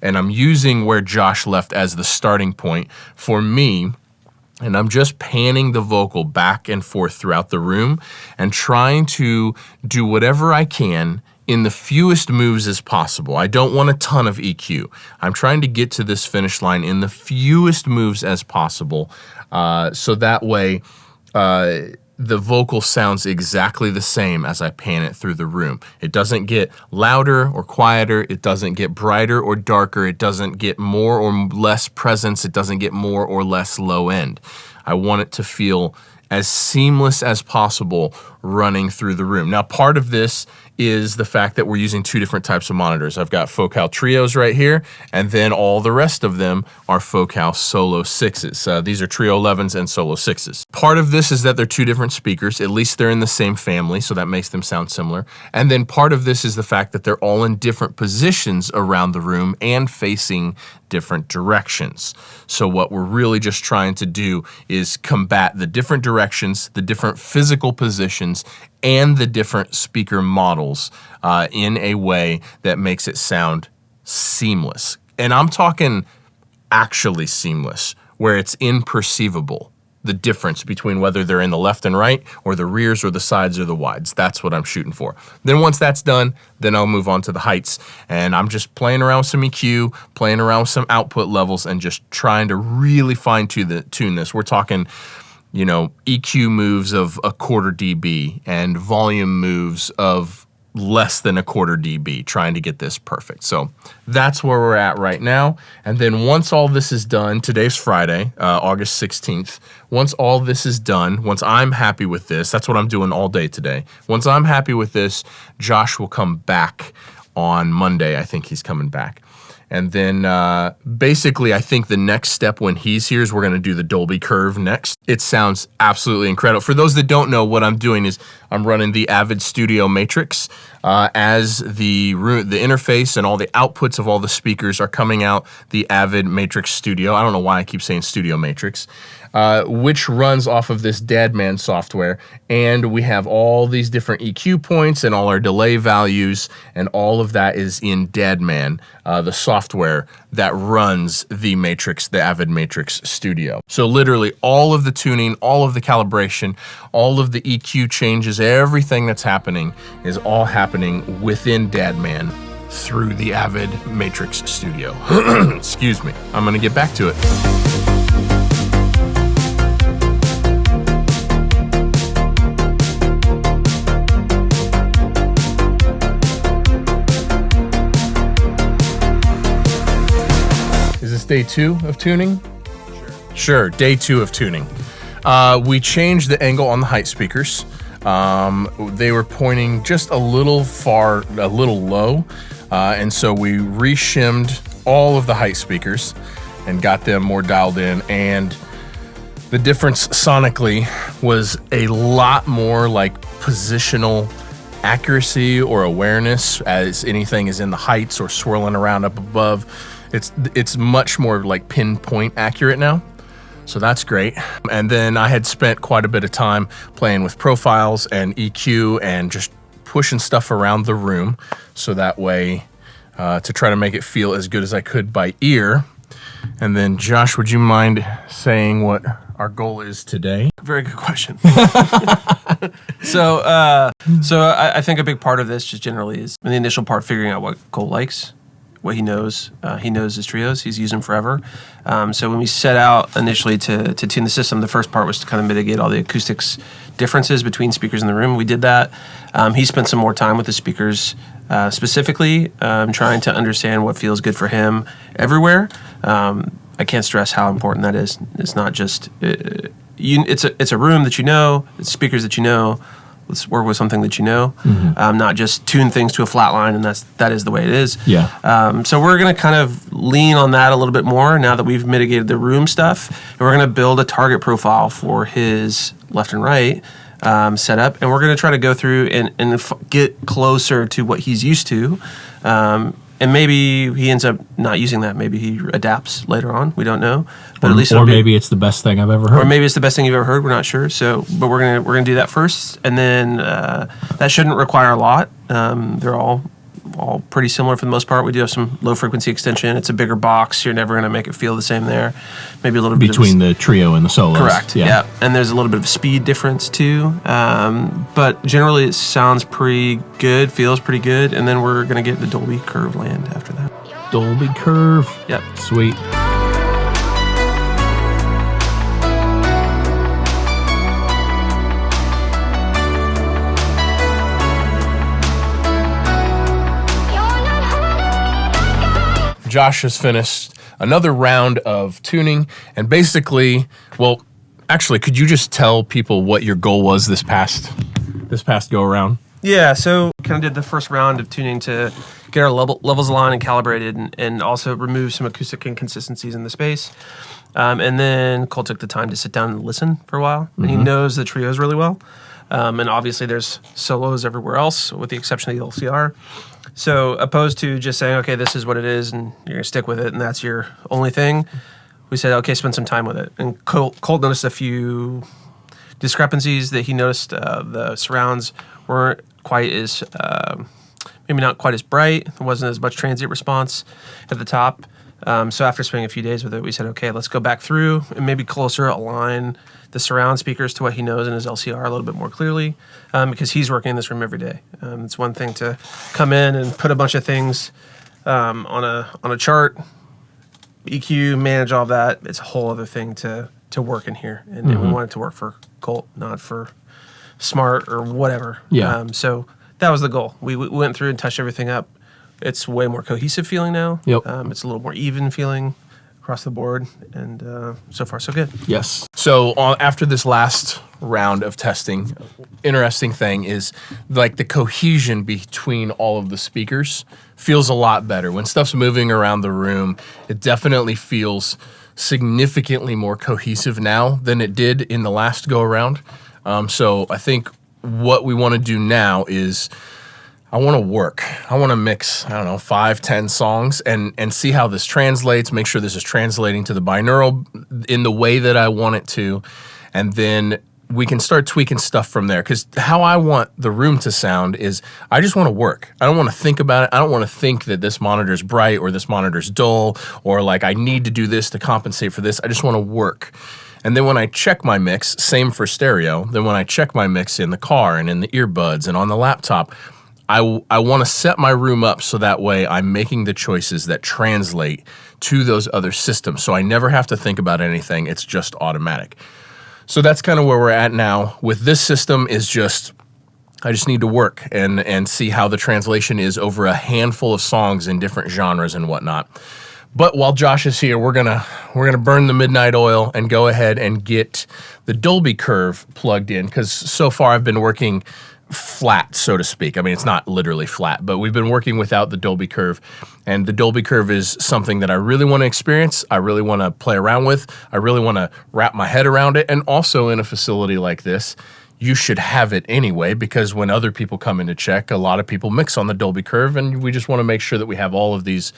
And I'm using where Josh left as the starting point for me. And I'm just panning the vocal back and forth throughout the room and trying to do whatever I can in the fewest moves as possible. I don't want a ton of EQ. I'm trying to get to this finish line in the fewest moves as possible, so that way the vocal sounds exactly the same as I pan it through the room. It doesn't get louder or quieter. It doesn't get brighter or darker. It doesn't get more or less presence. It doesn't get more or less low end. I want it to feel as seamless as possible running through the room. Now, part of this is the fact that we're using 2 different types of monitors. I've got Focal Trios right here, and then all the rest of them are Focal Solo 6s. These are Trio 11s and Solo 6s. Part of this is that they're 2 different speakers. At least they're in the same family, so that makes them sound similar. And then part of this is the fact that they're all in different positions around the room and facing different directions. So what we're really just trying to do is combat the different directions, the different physical positions, and the different speaker models in a way that makes it sound seamless. And I'm talking actually seamless, where it's imperceivable, the difference between whether they're in the left and right, or the rears, or the sides, or the wides. That's what I'm shooting for. Then once that's done, then I'll move on to the heights. And I'm just playing around with some EQ, playing around with some output levels, and just trying to really fine-tune this. We're talking, EQ moves of 1/4 dB and volume moves of less than 1/4 dB, trying to get this perfect. So that's where we're at right now. And then once all this is done, today's Friday, August 16th. Once all this is done, once I'm happy with this, that's what I'm doing all day today. Once I'm happy with this, Josh will come back on Monday. I think he's coming back. And then basically, I think the next step when he's here is we're going to do the Dolby Curve next. It sounds absolutely incredible. For those that don't know, what I'm doing is I'm running the Avid Studio Matrix as the interface and all the outputs of all the speakers are coming out the Avid Matrix Studio. I don't know why I keep saying Studio Matrix, which runs off of this Dadman software. And we have all these different EQ points and all our delay values, and all of that is in Dadman, the software that runs the Matrix, the Avid Matrix Studio. So literally all of the tuning, all of the calibration, all of the EQ changes, everything that's happening is all happening within Dadman through the Avid Matrix Studio. Excuse me. I'm gonna get back to it. Is this day 2 of tuning? Sure, day 2 of tuning. We changed the angle on the height speakers. They were pointing just a little low, and so we re-shimmed all of the height speakers and got them more dialed in, and the difference sonically was a lot more like positional accuracy or awareness, as anything is in the heights or swirling around up above. It's much more like pinpoint accurate now. So that's great. And then I had spent quite a bit of time playing with profiles and EQ and just pushing stuff around the room, so that way to try to make it feel as good as I could by ear. And then Josh, would you mind saying what our goal is today? Very good question. So I think a big part of this just generally is in the initial part, figuring out what Cole likes, what he knows. He knows his trios. He's used them forever. So when we set out initially to tune the system, the first part was to kind of mitigate all the acoustics differences between speakers in the room. We did that. He spent some more time with the speakers specifically, trying to understand what feels good for him everywhere. I can't stress how important that is. It's not just it's a room that you know, it's speakers that you know. Let's work with something that you know, not just tune things to a flat line, and that is the way it is. Yeah. So we're going to kind of lean on that a little bit more now that we've mitigated the room stuff, and we're going to build a target profile for his left and right setup, and we're going to try to go through and get closer to what he's used to. And maybe he ends up not using that. Maybe he adapts later on. We don't know. But at least maybe it's the best thing I've ever heard. Or maybe it's the best thing you've ever heard. We're not sure. So, but we're gonna do that first, and then that shouldn't require a lot. They're all pretty similar for the most part. We do have some low frequency extension. It's a bigger box. You're never gonna make it feel the same there. Maybe a little bit between the trio and the solos. Correct. Yeah. And there's a little bit of a speed difference too. But generally, it sounds pretty good. Feels pretty good. And then we're gonna get the Dolby Curve land after that. Dolby Curve. Yep. Sweet. Josh has finished another round of tuning, and basically, well, actually, could you just tell people what your goal was this past go around? Yeah, so kind of did the first round of tuning to get our levels aligned and calibrated, and also remove some acoustic inconsistencies in the space. And then Cole took the time to sit down and listen for a while. And he knows the trios really well. And obviously there's solos everywhere else, with the exception of the LCR. So opposed to just saying, okay, this is what it is, and you're going to stick with it, and that's your only thing, we said, okay, spend some time with it. And Cole noticed a few discrepancies that he noticed. The surrounds weren't quite as, maybe not quite as bright. There wasn't as much transient response at the top. So after spending a few days with it, we said, okay, let's go back through and maybe closer align the surround speakers to what he knows in his LCR a little bit more clearly, because he's working in this room every day. It's one thing to come in and put a bunch of things on a chart, EQ, manage all that. It's a whole other thing to work in here, and we want it to work for Colt, not for Smart or whatever. Yeah. So that was the goal. We went through and touched everything up. It's way more cohesive feeling now. Yep. It's a little more even feeling across the board, and so far so good. Yes. So after this last round of testing, interesting thing is like the cohesion between all of the speakers feels a lot better. When stuff's moving around the room, it definitely feels significantly more cohesive now than it did in the last go around. So I think what we want to do now is I want to work. I want to mix, 5, 10 songs and see how this translates, make sure this is translating to the binaural in the way that I want it to. And then we can start tweaking stuff from there. Because how I want the room to sound is I just want to work. I don't want to think about it. I don't want to think that this monitor's bright or this monitor's dull or like I need to do this to compensate for this. I just want to work. And then when I check my mix, same for stereo, then when I check my mix in the car and in the earbuds and on the laptop, I want to set my room up so that way I'm making the choices that translate to those other systems. So I never have to think about anything. It's just automatic. So that's kind of where we're at now. With this system is I just need to work and see how the translation is over a handful of songs in different genres and whatnot. But while Josh is here, we're gonna burn the midnight oil and go ahead and get the Dolby Curve plugged in, because so far I've been working flat, so to speak. I mean, it's not literally flat, but we've been working without the Dolby Curve. And the Dolby Curve is something that I really want to experience. I really want to play around with. I really want to wrap my head around it. And also in a facility like this, you should have it anyway, because when other people come in to check, a lot of people mix on the Dolby Curve, and we just want to make sure that we have all of these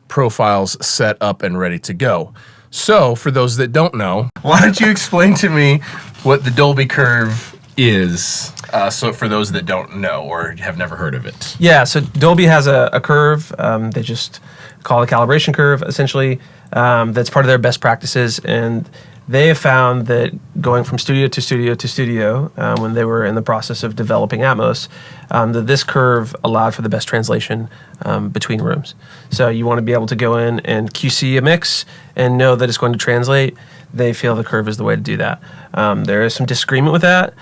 profiles set up and ready to go. So for those that don't know, why don't you explain to me what the Dolby Curve is, so for those that don't know or have never heard of it. Yeah, so Dolby has a curve. They just call it a calibration curve, essentially. That's part of their best practices, and they have found that going from studio to studio to studio, when they were in the process of developing Atmos, that this curve allowed for the best translation between rooms. So you want to be able to go in and QC a mix and know that it's going to translate. They feel the curve is the way to do that. There is some disagreement with that.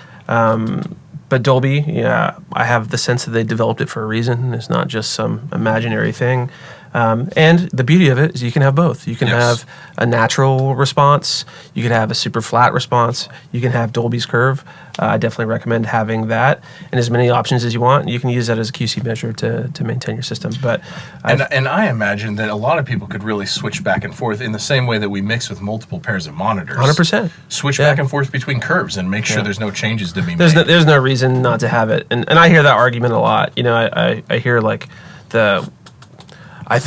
But Dolby, I have the sense that they developed it for a reason. It's not just some imaginary thing. And the beauty of it is you can have both. You can have a natural response. You can have a super flat response. You can have Dolby's curve. I definitely recommend having that and as many options as you want. You can use that as a QC measure to maintain your system. But and I imagine that a lot of people could really switch back and forth in the same way that we mix with multiple pairs of monitors. 100%. Switch back and forth between curves and make sure there's no changes to be made. There's no reason not to have it. And I hear that argument a lot. I hear like I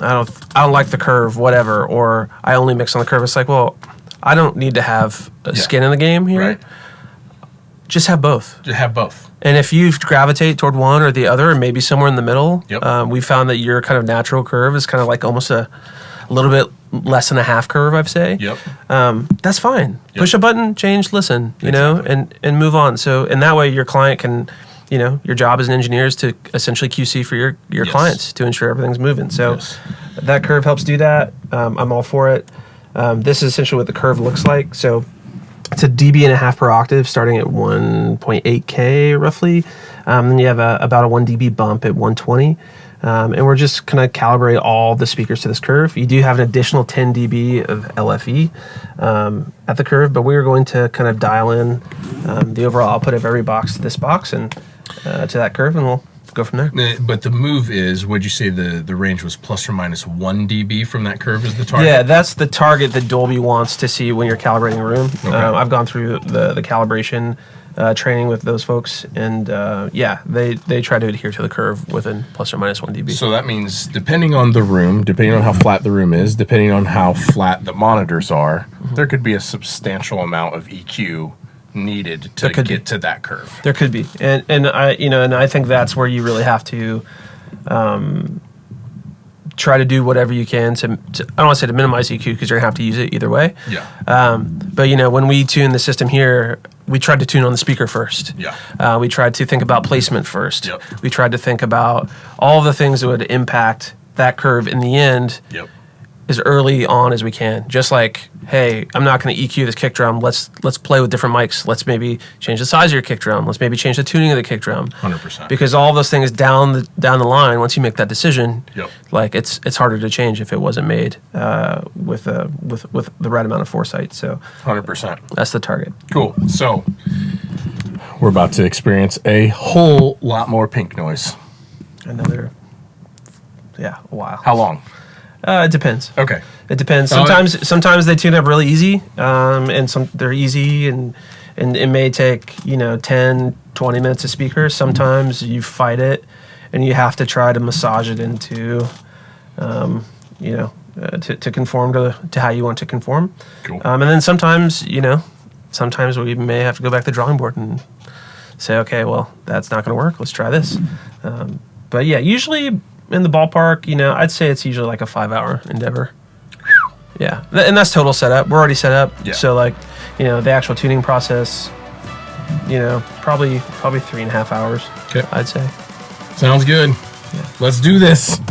don't like the curve, whatever, or I only mix on the curve. It's like, well, I don't need to have skin in the game here. Right. Just have both. Just have both. And if you gravitate toward one or the other, or maybe somewhere in the middle, we found that your kind of natural curve is kind of like almost a little bit less than a half curve, I'd say. Yep. That's fine. Yep. Push a button, change, listen, and move on. So, and that way your client can, your job as an engineer is to essentially QC for your clients to ensure everything's moving. So that curve helps do that. I'm all for it. This is essentially what the curve looks like. So it's a dB.5 per octave, starting at 1.8K roughly. Then you have about a 1 dB bump at 120. And we're just going to calibrate all the speakers to this curve. You do have an additional 10 dB of LFE at the curve, but we are going to kind of dial in the overall output of every box to this box and to that curve, and we'll go from there. But the move is, would you say the range was plus or minus 1 dB from that curve is the target? Yeah, that's the target that Dolby wants to see when you're calibrating a room. Okay. I've gone through the calibration training with those folks, and they try to adhere to the curve within plus or minus 1 dB. So that means depending on the room, depending on how flat the room is, depending on how flat the monitors are, there could be a substantial amount of EQ needed to get to that curve. There could be, and I think that's where you really have to try to do whatever you can to I don't want to say to minimize EQ, because you're gonna have to use it either way. Yeah. But when we tune the system here, we tried to tune on the speaker first. Yeah. We tried to think about placement first. Yep. We tried to think about all the things that would impact that curve in the end. Yep. As early on as we can. Just like, hey, I'm not going to EQ this kick drum. Let's play with different mics. Let's maybe change the size of your kick drum. Let's maybe change the tuning of the kick drum. 100%. Because all those things down the line, once you make that decision, like it's harder to change if it wasn't made with the right amount of foresight. So 100%. That's the target. Cool. So we're about to experience a whole lot more pink noise. A while. How long? It depends. Okay. It depends. Sometimes they tune up really easy, and they're easy, and And it may take, 10, 20 minutes of speakers. Sometimes you fight it and you have to try to massage it into, to conform to how you want to conform. Cool. And then sometimes we may have to go back to the drawing board and say, okay, well, that's not going to work. Let's try this. But yeah, usually in the ballpark, I'd say it's usually like a 5-hour endeavor. Yeah, and that's total setup. We're already set up. Yeah. So the actual tuning process, probably 3.5 hours. Okay. I'd say. Sounds good. Yeah. Let's do this.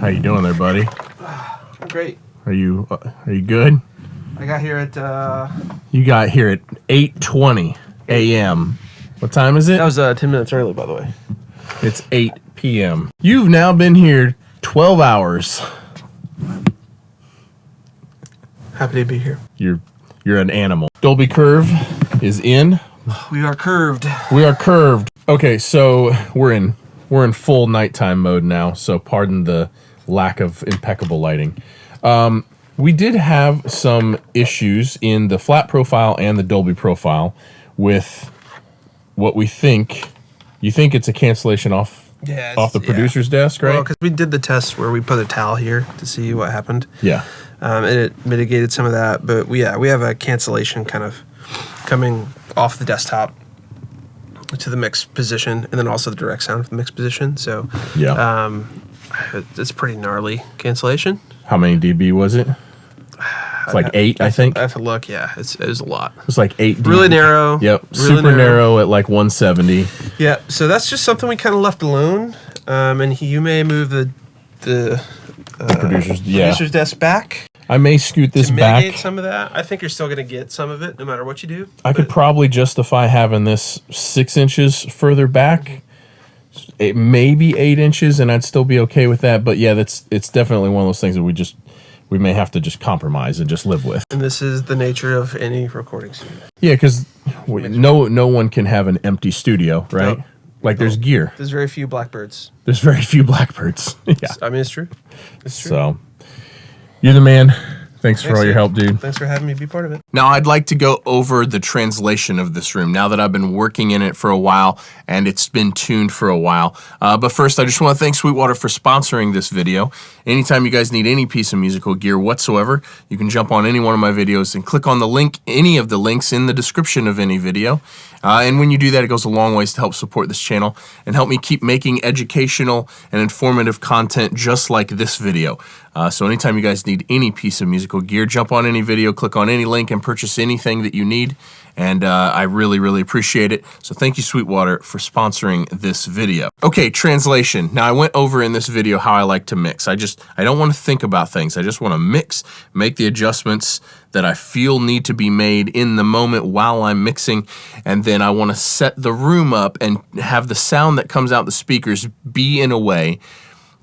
How you doing there, buddy? Great. Are you good? I got here at. You got here at 8:20 a.m. What time is it? That was 10 minutes early, by the way. It's 8 p.m. You've now been here 12 hours. Happy to be here. You're an animal. Dolby Curve is in. We are curved. We are curved. Okay, so we're in full nighttime mode now, so pardon the lack of impeccable lighting. We did have some issues in the flat profile and the Dolby profile with what we think. You think it's a cancellation off the producer's desk, right? Well, because we did the test where we put a towel here to see what happened. Yeah. And it mitigated some of that. But we have a cancellation kind of coming off the desktop to the mix position, and then also the direct sound of the mix position. So Yeah. it's pretty gnarly cancellation. How many dB was it? It's like 8, I think. I have to look. Yeah, it was a lot. It's like 8 dB. Really narrow. Yep. Really Super narrow at like 170. Yeah. So that's just something we kind of left alone. And you may move the producer's desk back. I may scoot this to mitigate back. some of that. I think you're still going to get some of it no matter what you do. I could probably justify having this 6 inches further back. It may be 8 inches, and I'd still be okay with that. But yeah, it's definitely one of those things that we may have to just compromise and just live with. And this is the nature of any recording studio. Yeah, because no one can have an empty studio, right? No. Like there's gear. There's very few blackbirds. There's very few blackbirds. Yeah. I mean, it's true. It's true. So you're the man. Thanks for all your help, dude. Thanks for having me be part of it. Now, I'd like to go over the translation of this room now that I've been working in it for a while and it's been tuned for a while. But first, I just want to thank Sweetwater for sponsoring this video. Anytime you guys need any piece of musical gear whatsoever, you can jump on any one of my videos and click on the link, any of the links in the description of any video. And when you do that, it goes a long ways to help support this channel and help me keep making educational and informative content just like this video. So anytime you guys need any piece of musical gear, jump on any video, click on any link, and purchase anything that you need. And I really, really appreciate it. So thank you, Sweetwater, for sponsoring this video. Okay, translation. Now, I went over in this video how I like to mix. I don't want to think about things. I just want to mix, make the adjustments that I feel need to be made in the moment while I'm mixing. And then I want to set the room up and have the sound that comes out the speakers be in a way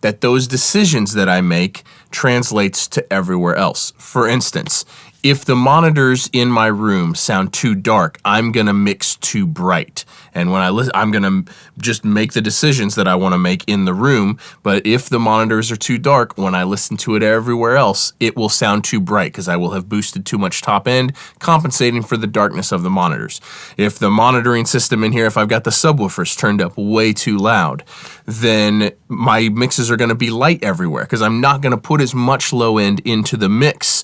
that those decisions that I make translates to everywhere else. For instance, if the monitors in my room sound too dark, I'm gonna mix too bright. And when I listen, I'm gonna just make the decisions that I wanna make in the room. But if the monitors are too dark, when I listen to it everywhere else, it will sound too bright because I will have boosted too much top end, compensating for the darkness of the monitors. If the monitoring system in here, if I've got the subwoofers turned up way too loud, then my mixes are gonna be light everywhere because I'm not gonna put as much low end into the mix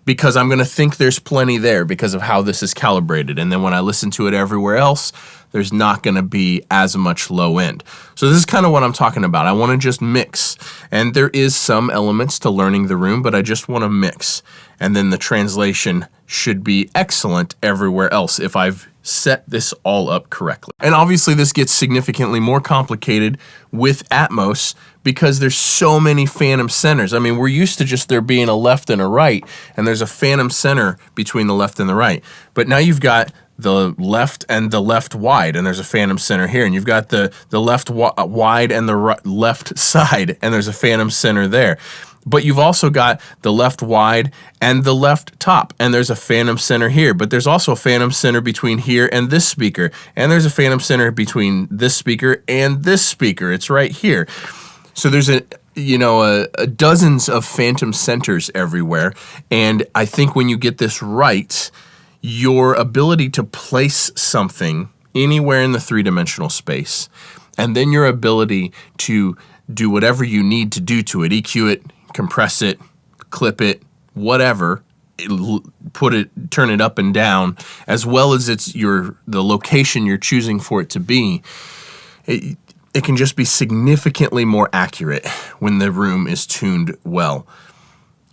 because I'm going to think there's plenty there because of how this is calibrated. And then when I listen to it everywhere else, there's not going to be as much low end. So this is kind of what I'm talking about. I want to just mix. And there is some elements to learning the room, but I just want to mix. And then the translation should be excellent everywhere else if I've set this all up correctly. And obviously this gets significantly more complicated with Atmos because there's so many phantom centers. I mean, we're used to just there being a left and a right, and there's a phantom center between the left and the right. But now you've got the left and the left wide, and there's a phantom center here. And you've got the left wide and the left side, and there's a phantom center there. But you've also got the left wide and the left top, and there's a phantom center here. But there's also a phantom center between here and this speaker, and there's a phantom center between this speaker and this speaker. It's right here. So there's dozens of phantom centers everywhere, and I think when you get this right, your ability to place something anywhere in the three-dimensional space, and then your ability to do whatever you need to do to it, EQ it, compress it, clip it, whatever, turn it up and down, as well as the location you're choosing for it to be. It can just be significantly more accurate when the room is tuned well.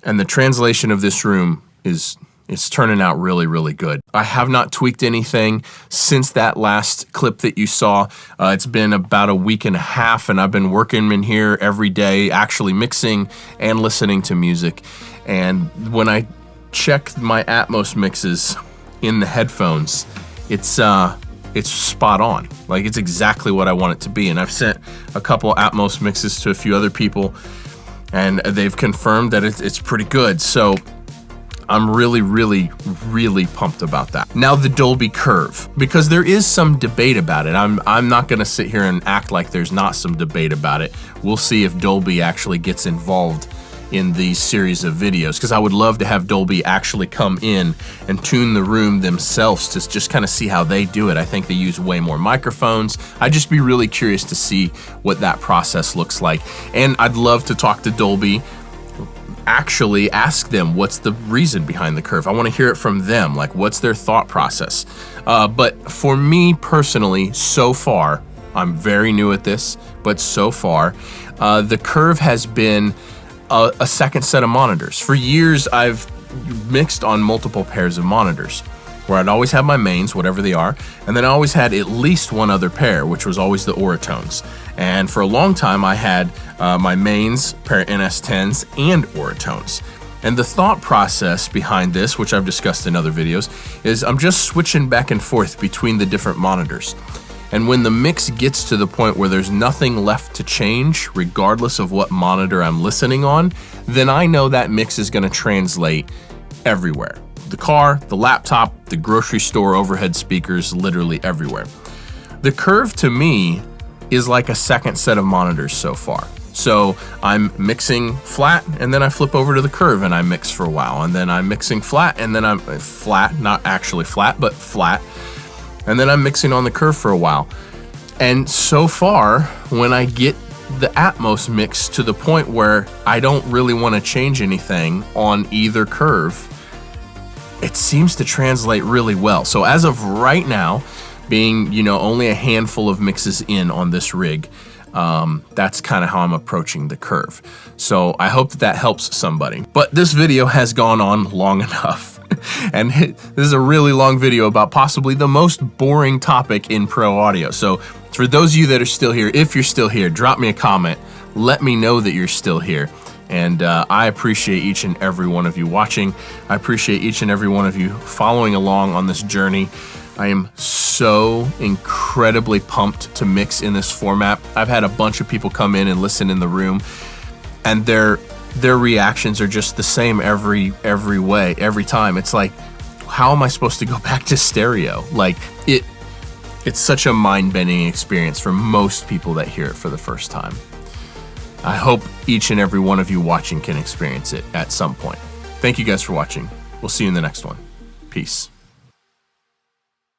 And the translation of this room it's turning out really, really good. I have not tweaked anything since that last clip that you saw. It's been about a week and a half, and I've been working in here every day, actually mixing and listening to music. And when I check my Atmos mixes in the headphones, it's spot on. Like, it's exactly what I want it to be. And I've sent a couple Atmos mixes to a few other people, and they've confirmed that it's pretty good. So I'm really, really, really pumped about that. Now the Dolby Curve, because there is some debate about it. I'm not gonna sit here and act like there's not some debate about it. We'll see if Dolby actually gets involved in these series of videos, because I would love to have Dolby actually come in and tune the room themselves to just kind of see how they do it. I think they use way more microphones. I'd just be really curious to see what that process looks like. And I'd love to talk to Dolby, actually ask them what's the reason behind the curve. I want to hear it from them, like what's their thought process. But for me personally, so far, I'm very new at this, but so far, the curve has been a second set of monitors. For years, I've mixed on multiple pairs of monitors, where I'd always have my mains, whatever they are, and then I always had at least one other pair, which was always the Auratones. And for a long time, I had my mains, pair of NS10s, and Auratones. And the thought process behind this, which I've discussed in other videos, is I'm just switching back and forth between the different monitors. And when the mix gets to the point where there's nothing left to change, regardless of what monitor I'm listening on, then I know that mix is going to translate everywhere. The car, the laptop, the grocery store, overhead speakers, literally everywhere. The curve to me is like a second set of monitors so far. So I'm mixing flat, and then I flip over to the curve and I mix for a while, and then I'm mixing flat, and then I'm flat, not actually flat, but flat, and then I'm mixing on the curve for a while. And so far, when I get the Atmos mix to the point where I don't really want to change anything on either curve, it seems to translate really well. So as of right now, being only a handful of mixes in on this rig, that's kind of how I'm approaching the curve. So I hope that helps somebody. But this video has gone on long enough. And this is a really long video about possibly the most boring topic in pro audio. So for those of you that are still here, if you're still here, drop me a comment. Let me know that you're still here. And I appreciate each and every one of you watching. I appreciate each and every one of you following along on this journey. I am so incredibly pumped to mix in this format. I've had a bunch of people come in and listen in the room, and their reactions are just the same every time. It's like, how am I supposed to go back to stereo? Like, it's such a mind-bending experience for most people that hear it for the first time. I hope each and every one of you watching can experience it at some point. Thank you guys for watching. We'll see you in the next one. Peace.